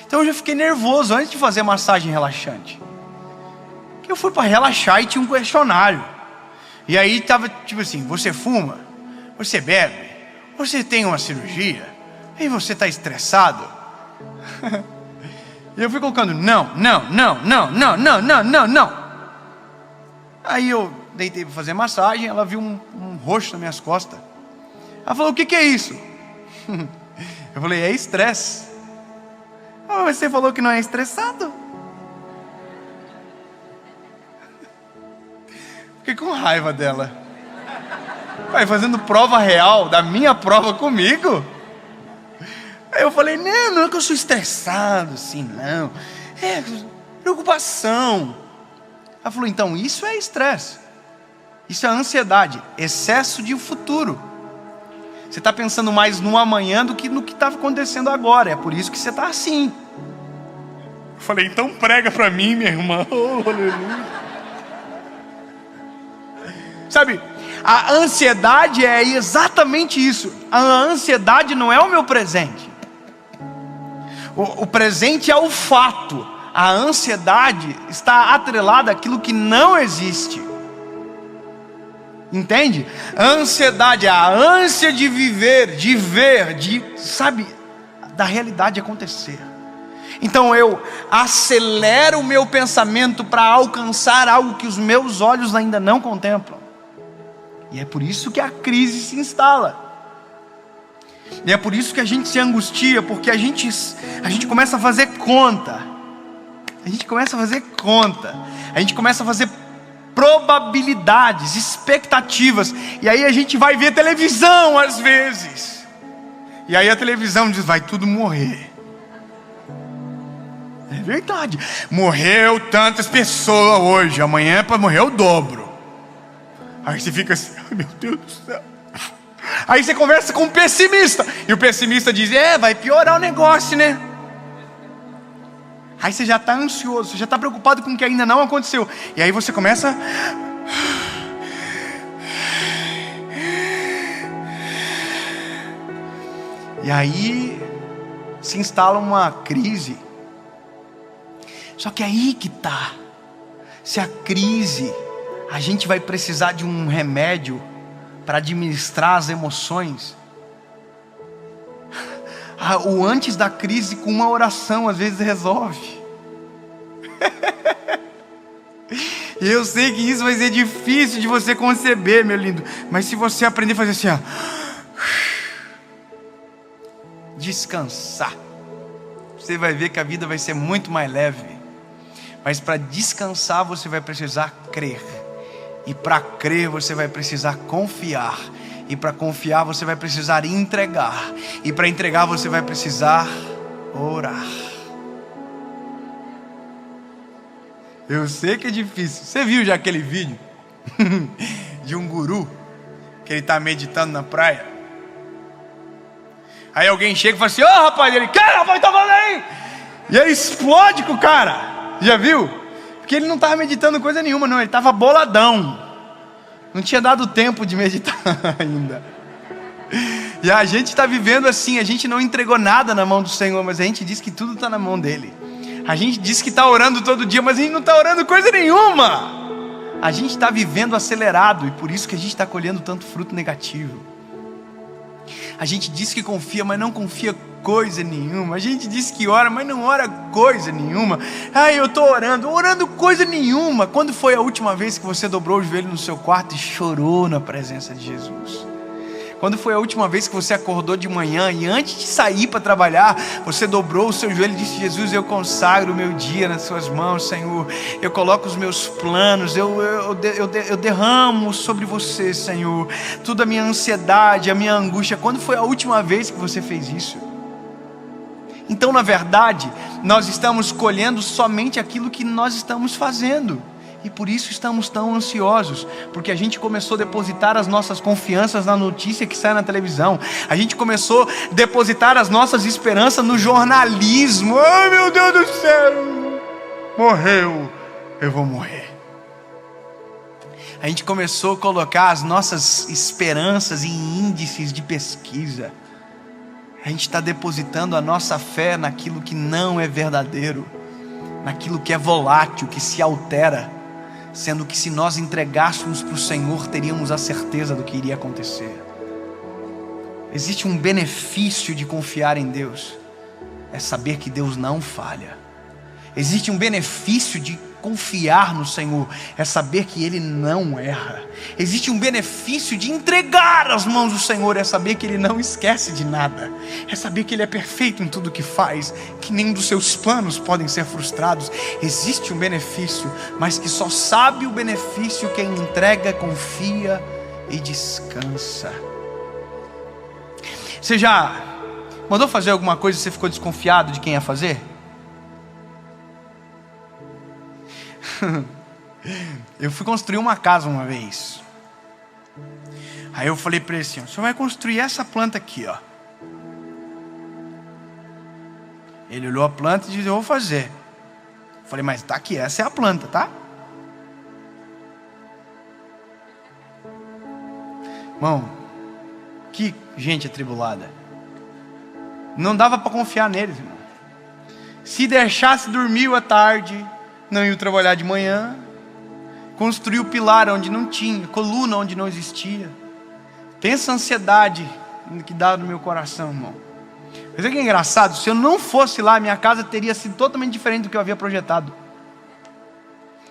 Então eu já fiquei nervoso antes de fazer a massagem relaxante. Eu fui para relaxar e tinha um questionário. E aí estava tipo assim: você fuma? Você bebe? Você tem uma cirurgia? E você está estressado? E eu fui colocando não. Aí eu deitei para fazer massagem, ela viu um roxo nas minhas costas. Ela falou: o que é isso? Eu falei: é estresse. Ah, mas você falou que não é estressado. Fiquei com raiva dela. Vai fazendo prova real da minha prova comigo. Aí eu falei: não é que eu sou estressado assim, não. É preocupação. Ela falou: então isso é estresse. Isso é ansiedade, excesso de futuro. Você está pensando mais no amanhã do que no que está acontecendo agora. É por isso que você está assim. Eu falei: então prega para mim, minha irmã. Oh, aleluia. Sabe, a ansiedade é exatamente isso. A ansiedade não é o meu presente. O presente é o fato. A ansiedade está atrelada àquilo que não existe. Entende? A ansiedade é a ânsia de viver, de ver, sabe, da realidade acontecer. Então eu acelero o meu pensamento para alcançar algo que os meus olhos ainda não contemplam. E é por isso que a crise se instala. E é por isso que a gente se angustia, porque a gente começa a fazer conta. A gente começa a fazer probabilidades, expectativas. E aí a gente vai ver televisão às vezes. E aí a televisão diz: vai tudo morrer. É verdade. Morreu tantas pessoas hoje, amanhã é para morrer o dobro. Aí você fica assim: ai meu Deus do céu. Aí você conversa com um pessimista, e o pessimista diz: vai piorar o negócio, né? Aí você já está ansioso, você já está preocupado com o que ainda não aconteceu. E aí você começa... E aí se instala uma crise. Só que aí que está. Se a crise, a gente vai precisar de um remédio para administrar as emoções. O antes da crise com uma oração às vezes resolve. Eu sei que isso vai ser difícil de você conceber, meu lindo. Mas se você aprender a fazer assim, ó, descansar, você vai ver que a vida vai ser muito mais leve. Mas para descansar você vai precisar crer. E para crer você vai precisar confiar. E para confiar você vai precisar entregar. E para entregar você vai precisar orar. Eu sei que é difícil. Você viu já aquele vídeo de um guru que ele está meditando na praia? Aí alguém chega e fala assim: ô rapaz, ele, que rapaz, tá falando aí? E ele explode com o cara. Já viu? Porque ele não estava meditando coisa nenhuma, não. Ele estava boladão. Não tinha dado tempo de meditar ainda. E a gente está vivendo assim. A gente não entregou nada na mão do Senhor, mas a gente diz que tudo está na mão dele. A gente diz que está orando todo dia, mas a gente não está orando coisa nenhuma. A gente está vivendo acelerado e por isso que a gente está colhendo tanto fruto negativo. A gente diz que confia, mas não confia coisa nenhuma. A gente diz que ora, mas não ora coisa nenhuma. Eu estou orando coisa nenhuma. Quando foi a última vez que você dobrou o joelho no seu quarto e chorou na presença de Jesus? Quando foi a última vez que você acordou de manhã e antes de sair para trabalhar, você dobrou o seu joelho e disse: Jesus, eu consagro o meu dia nas suas mãos, Senhor. Eu coloco os meus planos, eu derramo sobre você, Senhor, toda a minha ansiedade, a minha angústia. Quando foi a última vez que você fez isso? Então, na verdade, nós estamos colhendo somente aquilo que nós estamos fazendo. E por isso estamos tão ansiosos, porque a gente começou a depositar as nossas confianças na notícia que sai na televisão. A gente começou a depositar as nossas esperanças no jornalismo. Ai, meu Deus do céu, morreu, eu vou morrer. A gente começou a colocar as nossas esperanças em índices de pesquisa. A gente está depositando a nossa fé naquilo que não é verdadeiro, naquilo que é volátil, que se altera. Sendo que se nós entregássemos para o Senhor, teríamos a certeza do que iria acontecer. Existe um benefício de confiar em Deus, é saber que Deus não falha. Existe um benefício de confiar no Senhor, é saber que Ele não erra. Existe um benefício de entregar as mãos do Senhor, é saber que Ele não esquece de nada. É saber que Ele é perfeito em tudo que faz, que nenhum dos seus planos podem ser frustrados. Existe um benefício, mas que só sabe o benefício quem entrega, confia e descansa. Você já mandou fazer alguma coisa e você ficou desconfiado de quem ia fazer? Eu fui construir uma casa uma vez. Aí eu falei para ele assim: o senhor vai construir essa planta aqui, ó. Ele olhou a planta e disse: eu vou fazer. Eu falei: mas tá aqui, essa é a planta, tá? Irmão, que gente atribulada. Não dava para confiar neles, irmão. Se deixasse dormir à tarde, não ia trabalhar de manhã. Construiu pilar onde não tinha, coluna onde não existia. Pensa a ansiedade que dá no meu coração, irmão. Mas é que é engraçado, se eu não fosse lá, minha casa teria sido totalmente diferente do que eu havia projetado.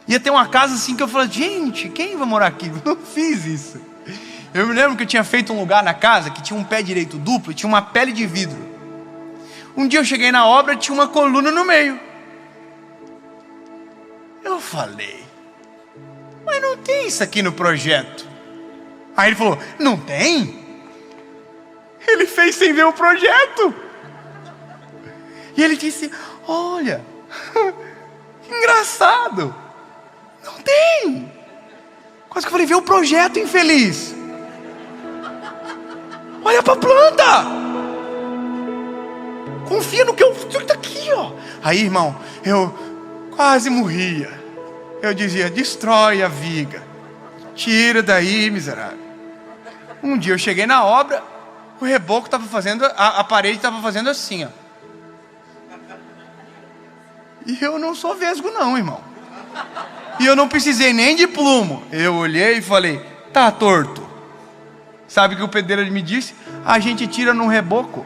Ia ter uma casa assim que eu falei: gente, quem vai morar aqui? Eu não fiz isso. Eu me lembro que eu tinha feito um lugar na casa que tinha um pé direito duplo e tinha uma pele de vidro. Um dia eu cheguei na obra e tinha uma coluna no meio. Eu falei: mas não tem isso aqui no projeto. Aí ele falou: não tem? Ele fez sem ver o projeto. E ele disse: olha, engraçado, não tem. Quase que eu falei: vê o projeto, infeliz. Olha para a planta. Confia no que eu estou aqui, ó. Aí, irmão, eu quase morria. Eu dizia: destrói a viga, tira daí, miserável. Um dia eu cheguei na obra, o reboco estava fazendo, a parede estava fazendo assim, ó. E eu não sou vesgo não, irmão. E eu não precisei nem de plumo. Eu olhei e falei: tá torto. Sabe o que o pedreiro me disse? A gente tira num reboco.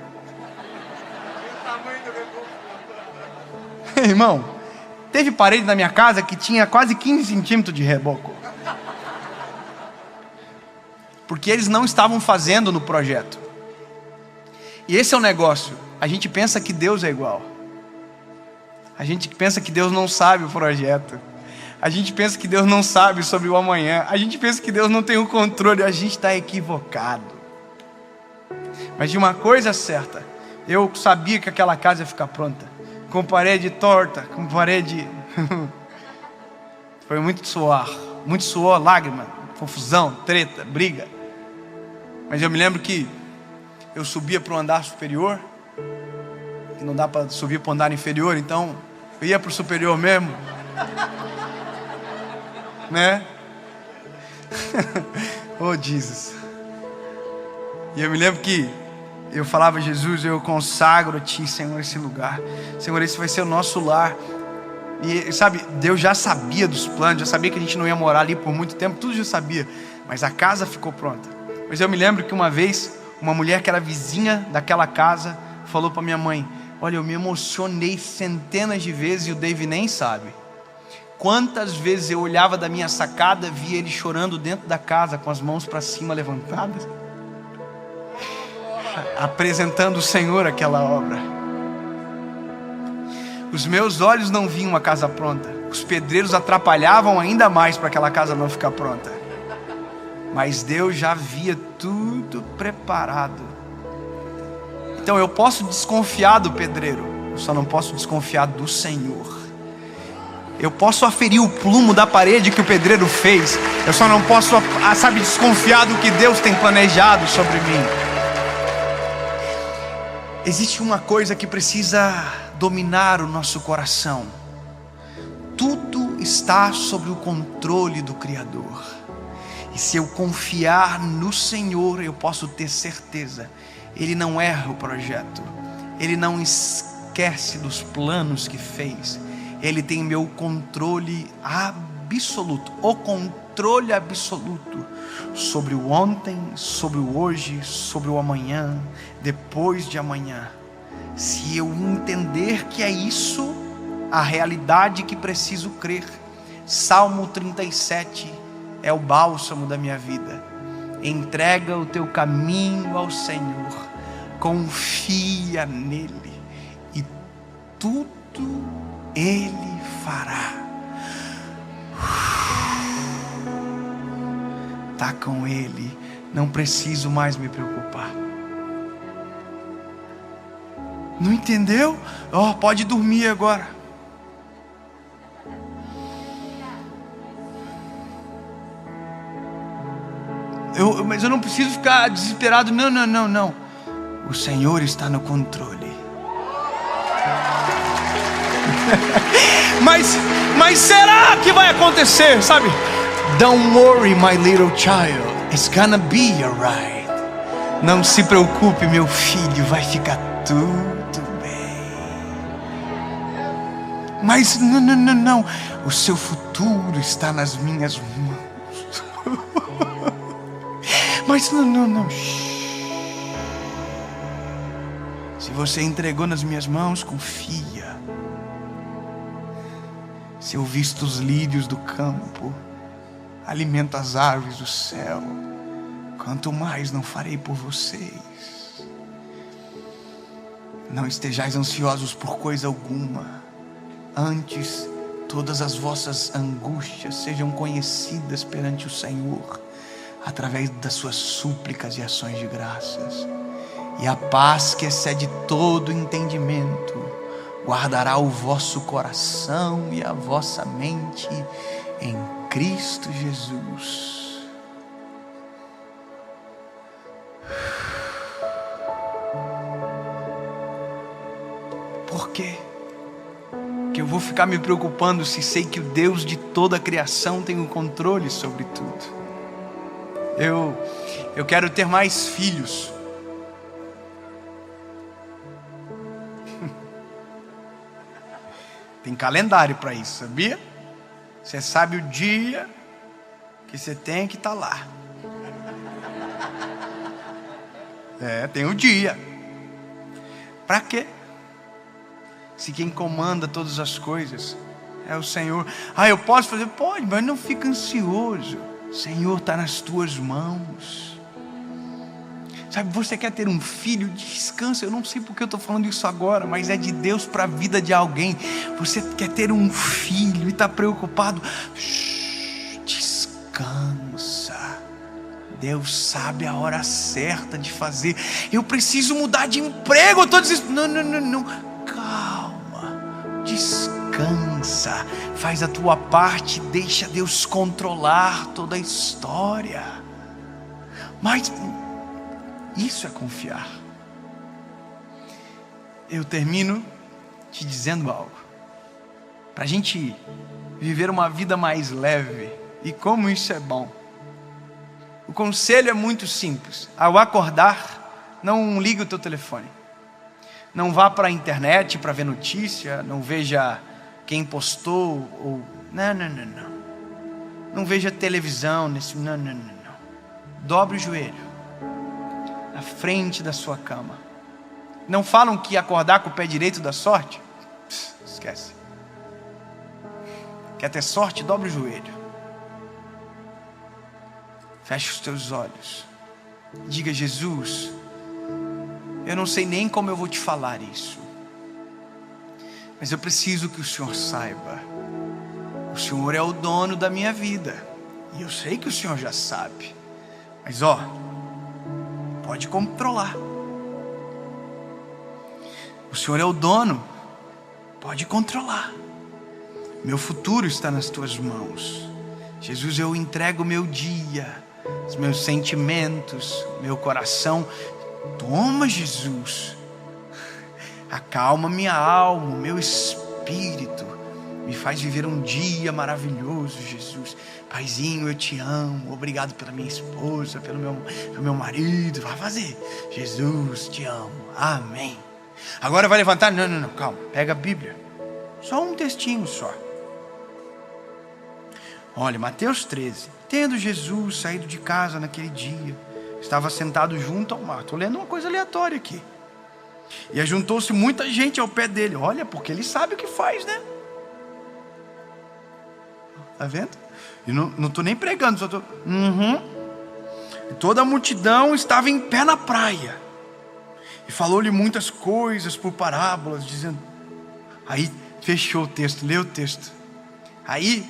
Irmão, Teve parede na minha casa que tinha quase 15 centímetros de reboco. Porque eles não estavam fazendo no projeto. E esse é o negócio. A gente pensa que Deus é igual. A gente pensa que Deus não sabe o projeto. A gente pensa que Deus não sabe sobre o amanhã. A gente pensa que Deus não tem o controle. A gente está equivocado. Mas de uma coisa certa, eu sabia que aquela casa ia ficar pronta. Com parede torta, com parede... Foi muito suor, lágrima, confusão, treta, briga. Mas eu me lembro que eu subia para o andar superior, que não dá para subir para o andar inferior, então eu ia para o superior mesmo, né? Oh Jesus. E eu me lembro que eu falava: Jesus, eu consagro a Ti, Senhor, esse lugar. Senhor, esse vai ser o nosso lar. E sabe, Deus já sabia dos planos, já sabia que a gente não ia morar ali por muito tempo, tudo já sabia. Mas a casa ficou pronta. Mas eu me lembro que uma vez, uma mulher que era vizinha daquela casa falou para minha mãe: olha, eu me emocionei centenas de vezes e o Dave nem sabe. Quantas vezes eu olhava da minha sacada, via ele chorando dentro da casa, com as mãos para cima levantadas, apresentando o Senhor aquela obra. Os meus olhos não viam a casa pronta. Os pedreiros atrapalhavam ainda mais para aquela casa não ficar pronta. Mas Deus já havia tudo preparado. Então eu posso desconfiar do pedreiro, eu só não posso desconfiar do Senhor. Eu posso aferir o plumo da parede que o pedreiro fez, eu só não posso, desconfiar do que Deus tem planejado sobre mim. Existe uma coisa que precisa dominar o nosso coração. Tudo está sob o controle do Criador. E se eu confiar no Senhor, eu posso ter certeza, Ele não erra o projeto, Ele não esquece dos planos que fez. Ele tem meu controle absoluto, o controle absoluto sobre o ontem, sobre o hoje, sobre o amanhã, depois de amanhã. Se eu entender que é isso a realidade que preciso crer, Salmo 37 é o bálsamo da minha vida. Entrega o teu caminho ao Senhor, confia nele e tudo Ele fará. Tá com Ele, não preciso mais me preocupar. Não entendeu? Pode dormir agora. Mas eu não preciso ficar desesperado. Não. O Senhor está no controle. Mas será que vai acontecer, sabe? Don't worry, my little child, it's gonna be alright. Não se preocupe, meu filho, vai ficar tudo bem. Mas não, o seu futuro está nas minhas mãos. Mas não. Se você entregou nas minhas mãos, confia. Se eu visto os lírios do campo, alimento as árvores do céu, quanto mais não farei por vocês. Não estejais ansiosos por coisa alguma, antes todas as vossas angústias sejam conhecidas perante o Senhor, através das suas súplicas e ações de graças. E a paz que excede todo entendimento guardará o vosso coração e a vossa mente em Cristo Jesus. Por quê? Que eu vou ficar me preocupando se sei que o Deus de toda a criação tem o controle sobre tudo. Eu quero ter mais filhos. Tem calendário para isso, sabia? Você sabe o dia que você tem que estar lá. Tem o dia. Para quê? Se quem comanda todas as coisas é o Senhor. Eu posso fazer? Pode, mas não fica ansioso. O Senhor está nas tuas mãos. Sabe, você quer ter um filho? Descansa. Eu não sei porque eu estou falando isso agora, mas é de Deus para a vida de alguém. Você quer ter um filho e está preocupado? Descansa. Deus sabe a hora certa de fazer. Eu preciso mudar de emprego. Eu estou dizendo, não. Calma. Descansa. Faz a tua parte. Deixa Deus controlar toda a história. Mas isso é confiar. Eu termino te dizendo algo. Para a gente viver uma vida mais leve. E como isso é bom. O conselho é muito simples. Ao acordar, não ligue o teu telefone. Não vá para a internet para ver notícia. Não veja quem postou. Não. Não veja televisão. Não. Dobre o joelho na frente da sua cama. Não falam que acordar com o pé direito dá sorte? Esquece. Quer ter sorte? Dobre o joelho. Feche os teus olhos. Diga: Jesus, eu não sei nem como eu vou te falar isso, mas eu preciso que o Senhor saiba. O Senhor é o dono da minha vida. E eu sei que o Senhor já sabe. Mas pode controlar. O Senhor é o dono. Pode controlar. Meu futuro está nas tuas mãos. Jesus, eu entrego o meu dia, os meus sentimentos, meu coração. Toma, Jesus. Acalma minha alma, meu espírito. Me faz viver um dia maravilhoso, Jesus. Paizinho, eu te amo. Obrigado pela minha esposa, pelo meu marido. Vai fazer. Jesus, te amo. Amém. Agora vai levantar? Não, calma. Pega a Bíblia. Só um textinho só. Olha, Mateus 13. Tendo Jesus saído de casa naquele dia, estava sentado junto ao mar. Estou lendo uma coisa aleatória aqui. E ajuntou-se muita gente ao pé dele. Olha, porque ele sabe o que faz, né? Está vendo? E não estou nem pregando, só estou... E toda a multidão estava em pé na praia. E falou-lhe muitas coisas por parábolas, dizendo... Aí fechou o texto, leu o texto. Aí,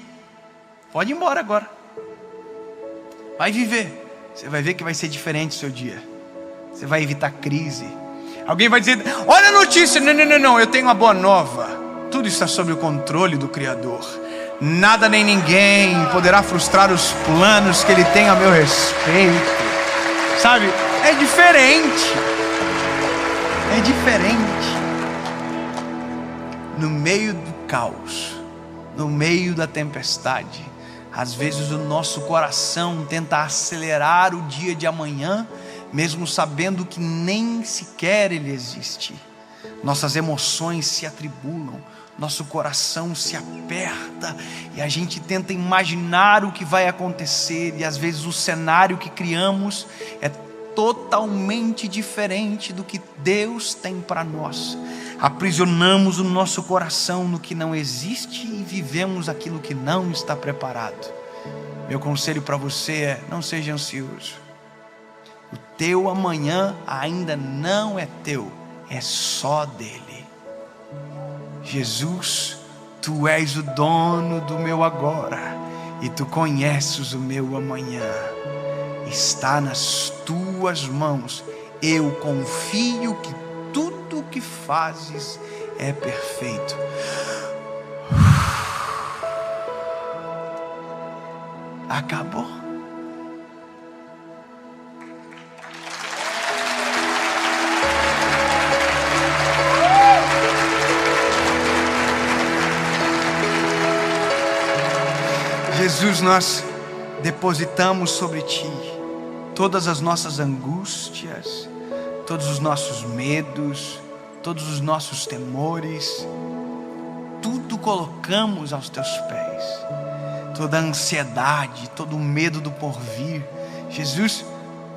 pode ir embora agora. Vai viver. Você vai ver que vai ser diferente o seu dia. Você vai evitar crise. Alguém vai dizer, olha a notícia. Não, eu tenho uma boa nova. Tudo está sob o controle do Criador. Nada nem ninguém poderá frustrar os planos que Ele tem a meu respeito. Sabe, é diferente. É diferente. No meio do caos, no meio da tempestade, às vezes o nosso coração tenta acelerar o dia de amanhã, mesmo sabendo que nem sequer ele existe. Nossas emoções se atribulam, nosso coração se aperta e a gente tenta imaginar o que vai acontecer, e às vezes o cenário que criamos é totalmente diferente do que Deus tem para nós. Aprisionamos o nosso coração no que não existe e vivemos aquilo que não está preparado. Meu conselho para você é: não seja ansioso. O teu amanhã ainda não é teu, é só dele. Jesus, tu és o dono do meu agora e tu conheces o meu amanhã. Está nas tuas mãos. Eu confio que tudo o que fazes é perfeito. Acabou. Jesus, nós depositamos sobre Ti todas as nossas angústias, todos os nossos medos, todos os nossos temores, tudo colocamos aos Teus pés. Toda a ansiedade, todo o medo do porvir. Jesus,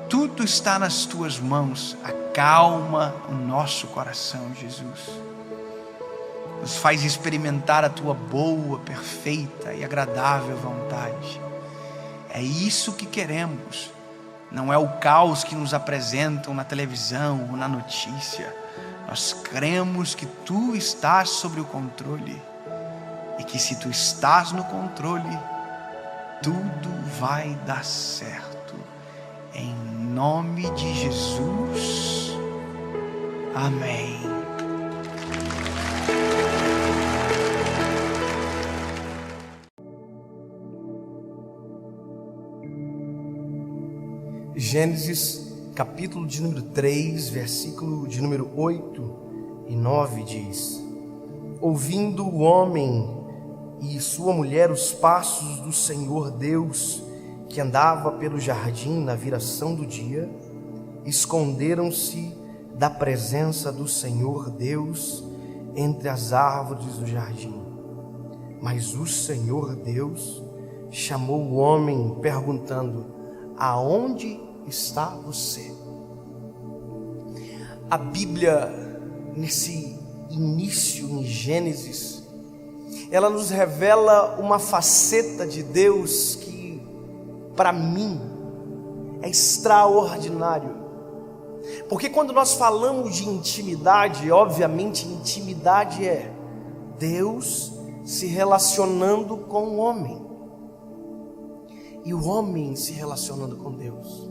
tudo está nas Tuas mãos. Acalma o nosso coração, Jesus. nos faz experimentar a tua boa, perfeita e agradável vontade. É isso que queremos. Não é o caos que nos apresentam na televisão ou na notícia. Nós cremos que tu estás sobre o controle e que se tu estás no controle, tudo vai dar certo. Em nome de Jesus. Amém. Gênesis, capítulo de número 3, versículo de número 8 e 9 diz: ouvindo o homem e sua mulher os passos do Senhor Deus, que andava pelo jardim na viração do dia, esconderam-se da presença do Senhor Deus entre as árvores do jardim. Mas o Senhor Deus chamou o homem, perguntando: aonde está você? A Bíblia, nesse início em Gênesis, ela nos revela uma faceta de Deus que, para mim, é extraordinário. Porque quando nós falamos de intimidade, obviamente intimidade é Deus se relacionando com o homem e o homem se relacionando com Deus.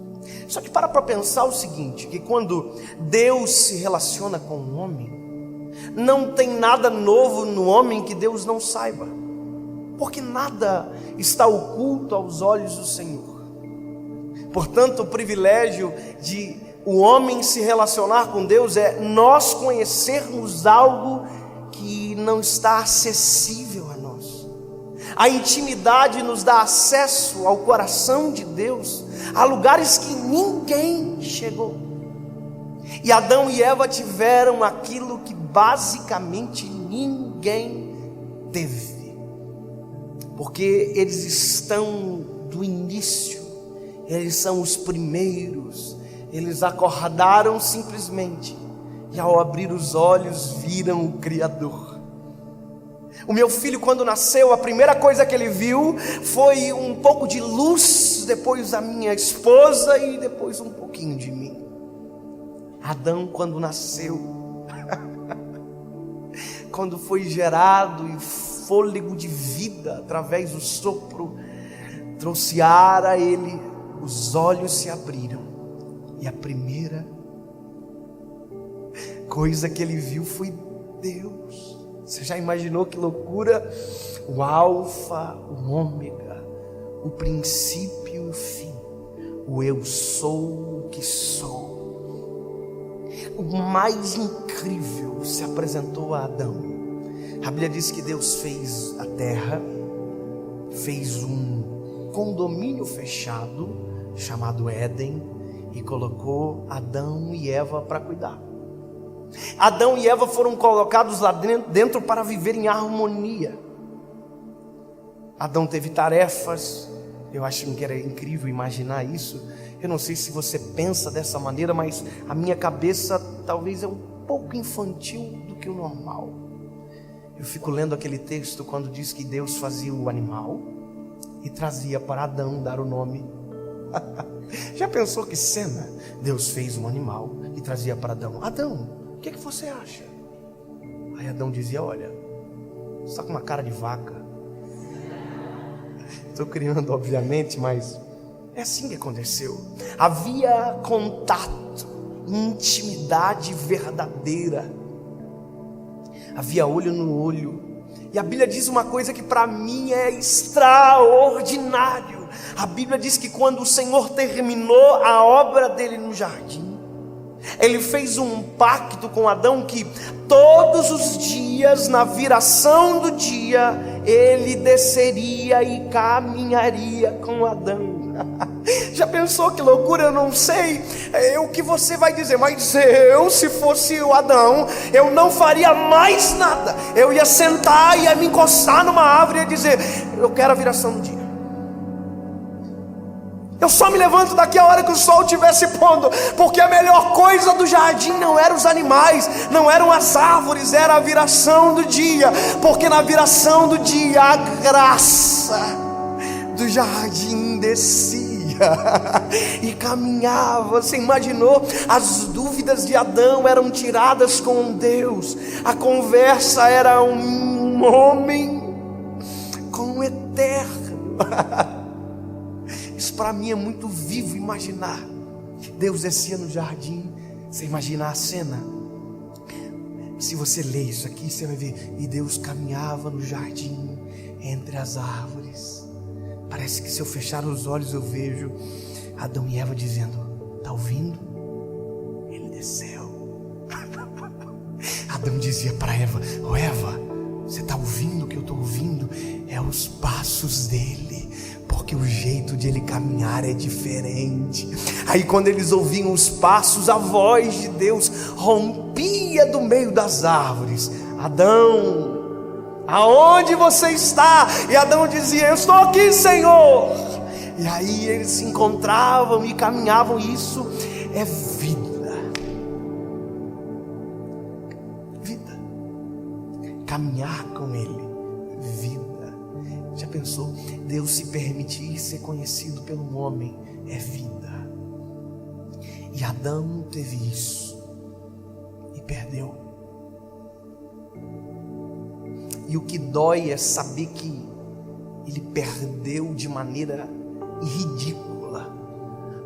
Só que para pensar o seguinte, que quando Deus se relaciona com o homem, não tem nada novo no homem que Deus não saiba, porque nada está oculto aos olhos do Senhor. Portanto, o privilégio de o homem se relacionar com Deus é nós conhecermos algo que não está acessível a nós. A intimidade nos dá acesso ao coração de Deus, a lugares que ninguém chegou. E Adão e Eva tiveram aquilo que basicamente ninguém teve, porque eles estão do início, eles são os primeiros. Eles acordaram simplesmente e ao abrir os olhos viram o Criador. O meu filho, quando nasceu, a primeira coisa que ele viu foi um pouco de luz, depois a minha esposa e depois um pouquinho de mim. Adão, quando nasceu, quando foi gerado e fôlego de vida através do sopro trouxe ar a ele, os olhos se abriram. E a primeira coisa que ele viu foi Deus. Você já imaginou que loucura? O alfa, o ômega, o princípio e o fim, o eu sou o que sou. O mais incrível se apresentou a Adão. A Bíblia diz que Deus fez a terra, fez um condomínio fechado chamado Éden, e colocou Adão e Eva para cuidar. Adão e Eva foram colocados lá dentro para viver em harmonia. Adão teve tarefas. Eu acho que era incrível imaginar isso. Eu não sei se você pensa dessa maneira, mas a minha cabeça talvez é um pouco infantil do que o normal. Eu fico lendo aquele texto quando diz que Deus fazia o animal e trazia para Adão dar o nome. Já pensou que cena? Deus fez um animal e trazia para Adão: Adão, o que você acha? Aí Adão dizia: olha, você está com uma cara de vaca. Estou criando, obviamente, mas é assim que aconteceu. Havia contato, intimidade verdadeira, havia olho no olho. E a Bíblia diz uma coisa que para mim é extraordinário. A Bíblia diz que quando o Senhor terminou a obra dele no jardim, ele fez um pacto com Adão que todos os dias, na viração do dia, ele desceria e caminharia com Adão. Já pensou que loucura? Eu não sei o que você vai dizer, mas eu, se fosse o Adão, eu não faria mais nada. Eu ia sentar, ia me encostar numa árvore e ia dizer: eu quero a viração do dia. Eu só me levanto daqui a hora que o sol estiver se pondo, porque a melhor coisa do jardim não eram os animais, não eram as árvores, era a viração do dia, porque na viração do dia a graça do jardim descia e caminhava. Você imaginou? As dúvidas de Adão eram tiradas com Deus, a conversa era um homem com o eterno. Isso para mim é muito vivo imaginar. Deus descia no jardim. Você imagina a cena? Se você ler isso aqui, você vai ver. E Deus caminhava no jardim entre as árvores. Parece que se eu fechar os olhos eu vejo Adão e Eva dizendo: está ouvindo? Ele desceu. Adão dizia para Eva: ô Eva, você está ouvindo o que eu estou ouvindo? É os passos dele, porque o jeito de ele caminhar é diferente. Aí quando eles ouviam os passos, a voz de Deus rompia do meio das árvores: Adão, aonde você está? E Adão dizia: eu estou aqui, Senhor. E aí eles se encontravam e caminhavam. Isso é vida. Vida. Caminhar com ele. Vida. Já pensou? Deus se permitir ser conhecido pelo homem é vida. E Adão teve isso e perdeu. E o que dói é saber que ele perdeu de maneira ridícula.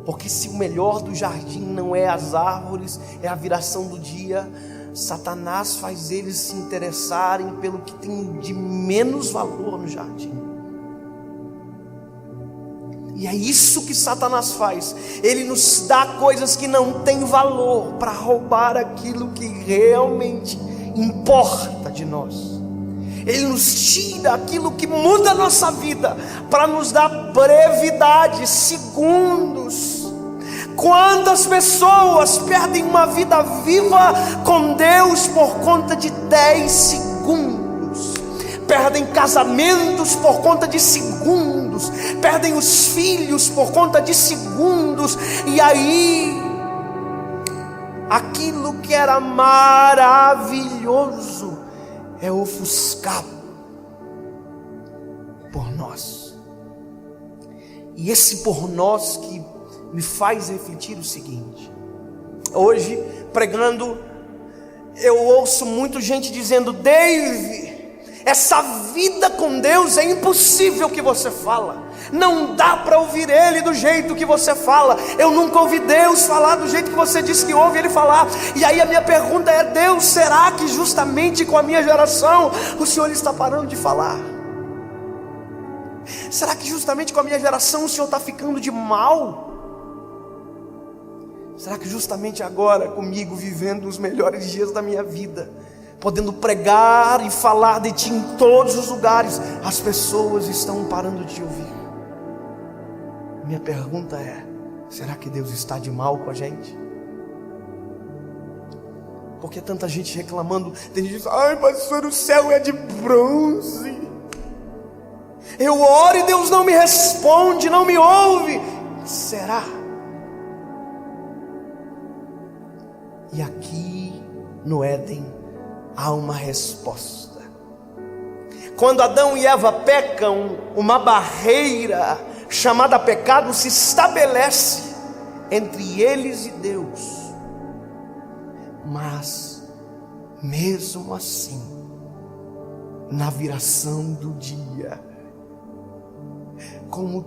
Porque se o melhor do jardim não é as árvores, é a viração do dia, Satanás faz eles se interessarem pelo que tem de menos valor no jardim. E é isso que Satanás faz. Ele nos dá coisas que não têm valor para roubar aquilo que realmente importa de nós. Ele nos tira aquilo que muda a nossa vida para nos dar brevidade, segundos. Quantas pessoas perdem uma vida viva com Deus por conta de 10 segundos? Perdem casamentos por conta de segundos, perdem os filhos por conta de segundos, e aí aquilo que era maravilhoso é ofuscado por nós. E esse por nós que me faz refletir o seguinte: hoje pregando, eu ouço muita gente dizendo: Dave, essa vida com Deus é impossível que você fala, não dá para ouvir Ele do jeito que você fala. Eu nunca ouvi Deus falar do jeito que você diz que ouve Ele falar. E aí a minha pergunta é: Deus, será que justamente com a minha geração o Senhor está parando de falar? Será que justamente com a minha geração o Senhor está ficando de mal? Será que justamente agora comigo, vivendo os melhores dias da minha vida, podendo pregar e falar de Ti em todos os lugares, as pessoas estão parando de te ouvir? Minha pergunta é: será que Deus está de mal com a gente? Porque tanta gente reclamando. Tem gente que diz: ai, pastor, o céu é de bronze. Eu oro e Deus não me responde, não me ouve. Será? E aqui no Éden há uma resposta. Quando Adão e Eva pecam, uma barreira chamada pecado se estabelece entre eles e Deus. Mas mesmo assim, na viração do dia, como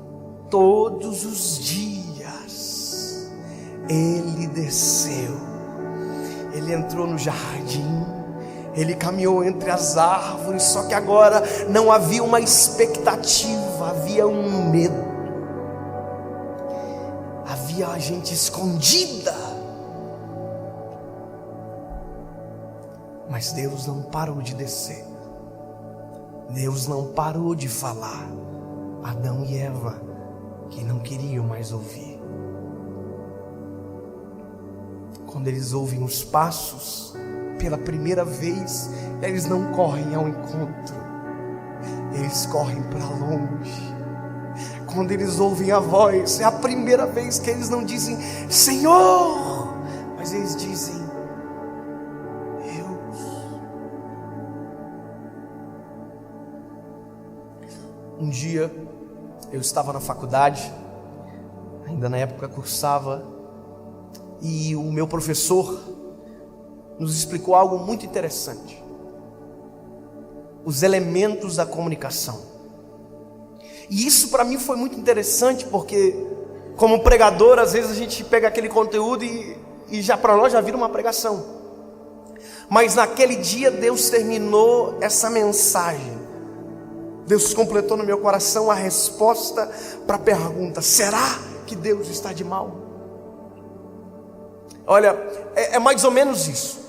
todos os dias, Ele desceu. Ele entrou no jardim, Ele caminhou entre as árvores, só que agora não havia uma expectativa, havia um medo. Havia a gente escondida. Mas Deus não parou de descer. Deus não parou de falar. Adão e Eva, que não queriam mais ouvir. Quando eles ouvem os passos pela primeira vez, eles não correm ao encontro, eles correm para longe. quando eles ouvem a voz, é a primeira vez que eles não dizem Senhor, mas eles dizem Deus. Um dia eu estava na faculdade, ainda na época cursava, e o meu professor nos explicou algo muito interessante: os elementos da comunicação. E isso para mim foi muito interessante, porque como pregador, às vezes a gente pega aquele conteúdo e já para nós já vira uma pregação. Mas naquele dia Deus terminou essa mensagem. Deus completou no meu coração a resposta para a pergunta: será que Deus está de mal? Olha, é mais ou menos isso.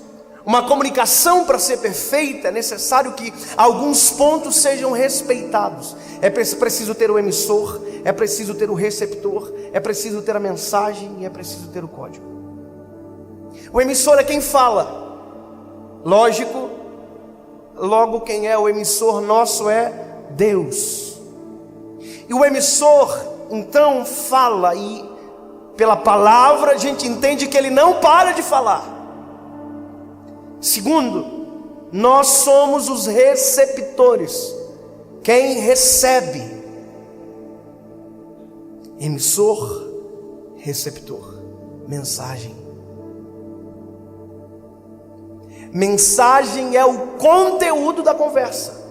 Uma comunicação, para ser perfeita, é necessário que alguns pontos sejam respeitados. É preciso ter o emissor, é preciso ter o receptor, é preciso ter a mensagem e é preciso ter o código. O emissor é quem fala, lógico. Logo, quem é o emissor nosso é Deus. E o emissor então fala, e pela palavra a gente entende que ele não para de falar. Segundo, nós somos os receptores, quem recebe. Emissor, receptor, mensagem. Mensagem é o conteúdo da conversa.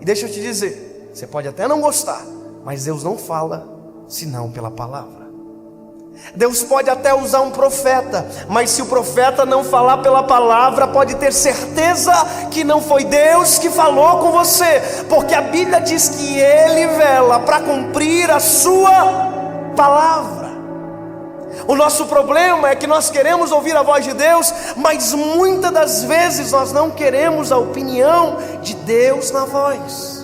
E deixa eu te dizer, você pode até não gostar, mas Deus não fala senão pela palavra. Deus pode até usar um profeta, mas se o profeta não falar pela palavra, pode ter certeza que não foi Deus que falou com você, porque a Bíblia diz que Ele vela para cumprir a sua palavra. O nosso problema é que nós queremos ouvir a voz de Deus, mas muitas das vezes nós não queremos a opinião de Deus na voz.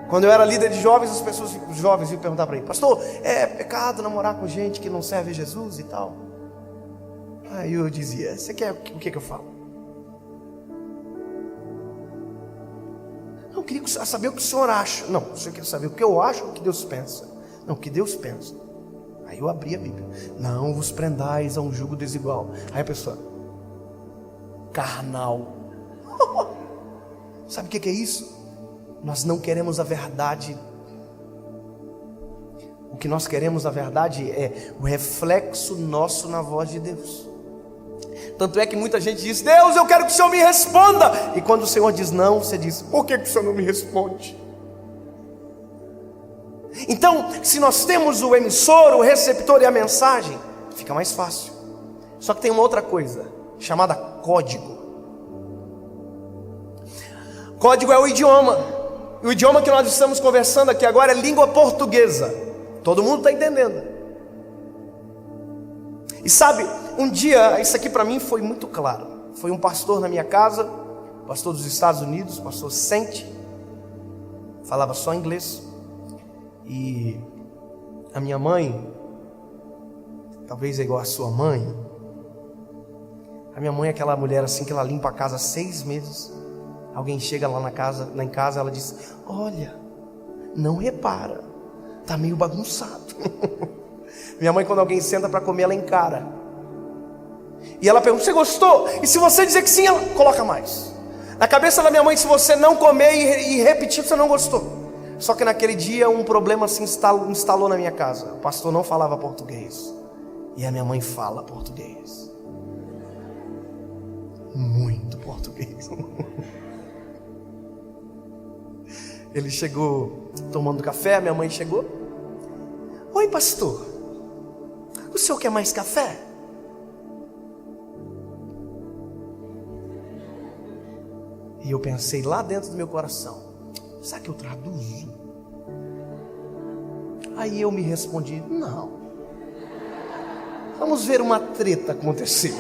Quando eu era líder de jovens, os jovens iam perguntar para mim: pastor, é pecado namorar com gente que não serve a Jesus e tal? Aí eu dizia: você quer o que eu falo? Não, eu queria saber o que o senhor acha. Não, você quer saber o que eu acho ou o que Deus pensa? Não, o que Deus pensa. Aí eu abri a Bíblia: não vos prendais a um jugo desigual. Aí a pessoa: carnal. Sabe o que é isso? Nós não queremos a verdade. O que nós queremos, na verdade, é o reflexo nosso na voz de Deus. Tanto é que muita gente diz: Deus, eu quero que o Senhor me responda. E quando o Senhor diz não, você diz: por que o Senhor não me responde? Então, se nós temos o emissor, o receptor e a mensagem, fica mais fácil. Só que tem uma outra coisa, chamada código. Código é o idioma. O idioma que nós estamos conversando aqui agora é língua portuguesa. Todo mundo está entendendo. E sabe, um dia, isso aqui para mim foi muito claro. Foi um pastor na minha casa, pastor dos Estados Unidos, pastor Sente, falava só inglês. E a minha mãe, talvez é igual a sua mãe. A minha mãe é aquela mulher assim que ela limpa a casa 6 meses. Alguém chega lá em casa, ela diz: olha, não repara, tá meio bagunçado. Minha mãe, quando alguém senta para comer, ela encara. E ela pergunta: você gostou? E se você dizer que sim, ela coloca mais. Na cabeça da minha mãe, se você não comer e repetir, você não gostou. Só que naquele dia um problema se instalou na minha casa. O pastor não falava português e a minha mãe fala português, muito português. Ele chegou tomando café, minha mãe chegou: oi pastor, o senhor quer mais café? E eu pensei lá dentro do meu coração: será que eu traduzo? Aí eu me respondi: não, vamos ver uma treta acontecer.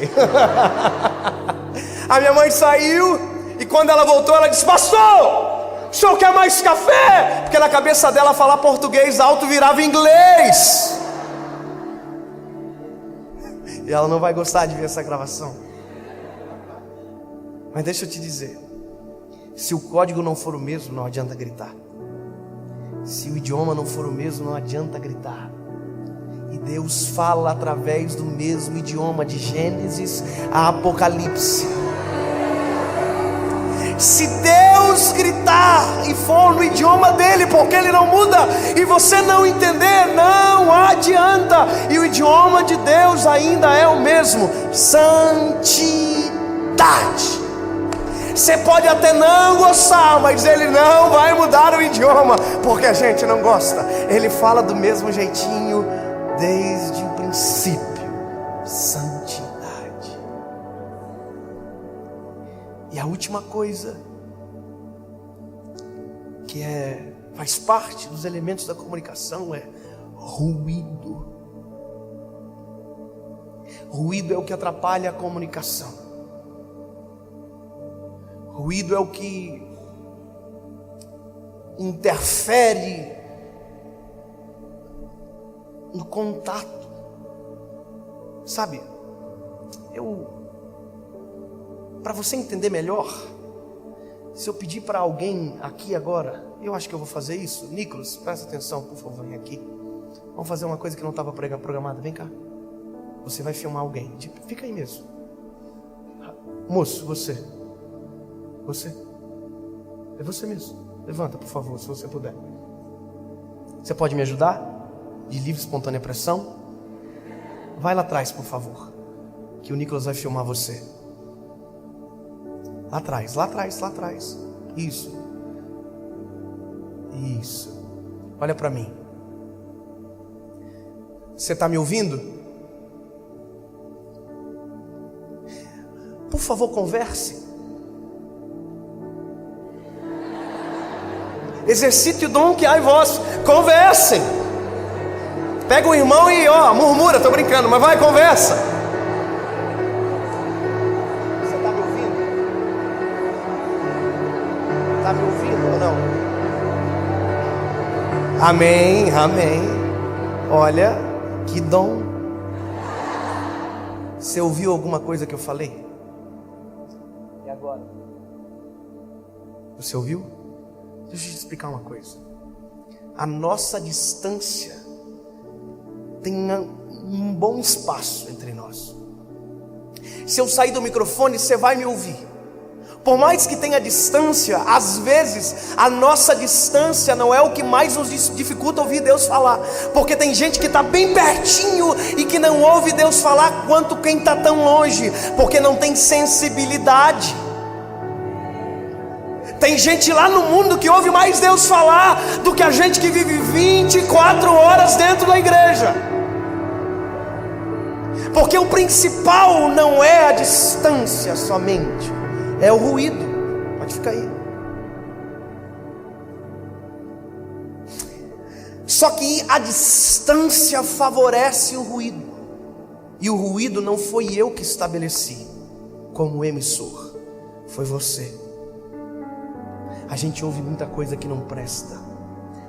A minha mãe saiu e quando ela voltou, ela disse: pastor, o senhor quer mais café? Porque na cabeça dela falar português alto virava inglês. E ela não vai gostar de ver essa gravação. Mas deixa eu te dizer, se o código não for o mesmo, não adianta gritar. Se o idioma não for o mesmo, não adianta gritar. E Deus fala através do mesmo idioma, de Gênesis a Apocalipse. Se Deus gritar e for no idioma dele, porque ele não muda, e você não entender, não adianta. E o idioma de Deus ainda é o mesmo: santidade. Você pode até não gostar, mas ele não vai mudar o idioma, porque a gente não gosta. Ele fala do mesmo jeitinho desde o princípio. Santidade. E a última coisa, que faz parte dos elementos da comunicação, é ruído. Ruído é o que atrapalha a comunicação. Ruído é o que interfere no contato. Sabe, para você entender melhor, se eu pedir para alguém aqui agora, eu acho que eu vou fazer isso. Nicolas, presta atenção, por favor, vem aqui. Vamos fazer uma coisa que não estava programada. Vem cá. Você vai filmar alguém. Fica aí mesmo. Moço, você. É você mesmo. Levanta, por favor, se você puder. Você pode me ajudar? De livre, espontânea pressão. Vai lá atrás, por favor, que o Nicolas vai filmar você. Lá atrás. Isso. Olha para mim. Você está me ouvindo? Por favor, converse. Exercite o dom que há em vós. Conversem. Pega o irmão e murmura. Tô brincando, mas vai, conversa. Você está me ouvindo? Está me ouvindo ou não? Amém. Olha, que dom. Você ouviu alguma coisa que eu falei? E agora? Você ouviu? Deixa eu te explicar uma coisa. A nossa distância tem um bom espaço entre nós. Se eu sair do microfone, você vai me ouvir. Por mais que tenha distância, às vezes a nossa distância não é o que mais nos dificulta ouvir Deus falar. Porque tem gente que está bem pertinho e que não ouve Deus falar quanto quem está tão longe, porque não tem sensibilidade. Tem gente lá no mundo que ouve mais Deus falar do que a gente que vive 24 horas dentro da igreja. Porque o principal não é a distância somente, é o ruído. Pode ficar aí. Só que a distância favorece o ruído. E o ruído não foi eu que estabeleci como emissor, foi você. A gente ouve muita coisa que não presta,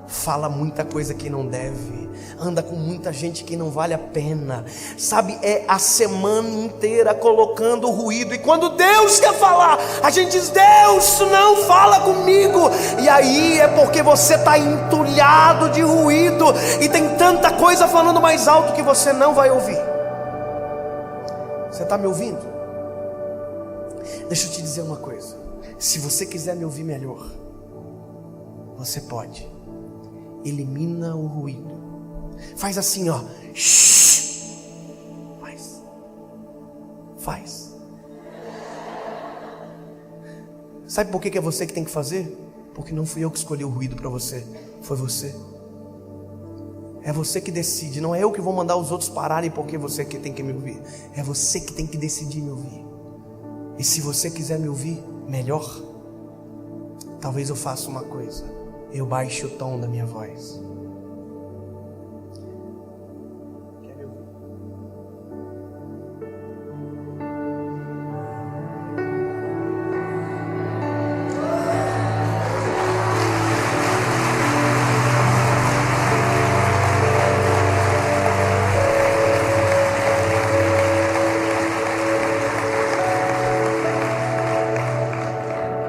fala muita coisa que não deve, anda com muita gente que não vale a pena. Sabe, é a semana inteira colocando ruído. E quando Deus quer falar, a gente diz: Deus, não fala comigo. E aí é porque você está entulhado de ruído e tem tanta coisa falando mais alto que você não vai ouvir. Você está me ouvindo? Deixa eu te dizer uma coisa. Se você quiser me ouvir melhor, você pode. Elimina o ruído. Faz assim, ó. Faz. Sabe por que é você que tem que fazer? Porque não fui eu que escolhi o ruído para você. Foi você. É você que decide. Não é eu que vou mandar os outros pararem porque você que tem que me ouvir. É você que tem que decidir me ouvir. E se você quiser me ouvir melhor, talvez eu faça uma coisa: eu baixo o tom da minha voz. Quer me ouvir?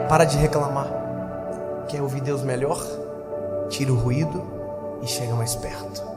Para de reclamar. Quer ouvir Deus melhor? tira o ruído e chega mais perto.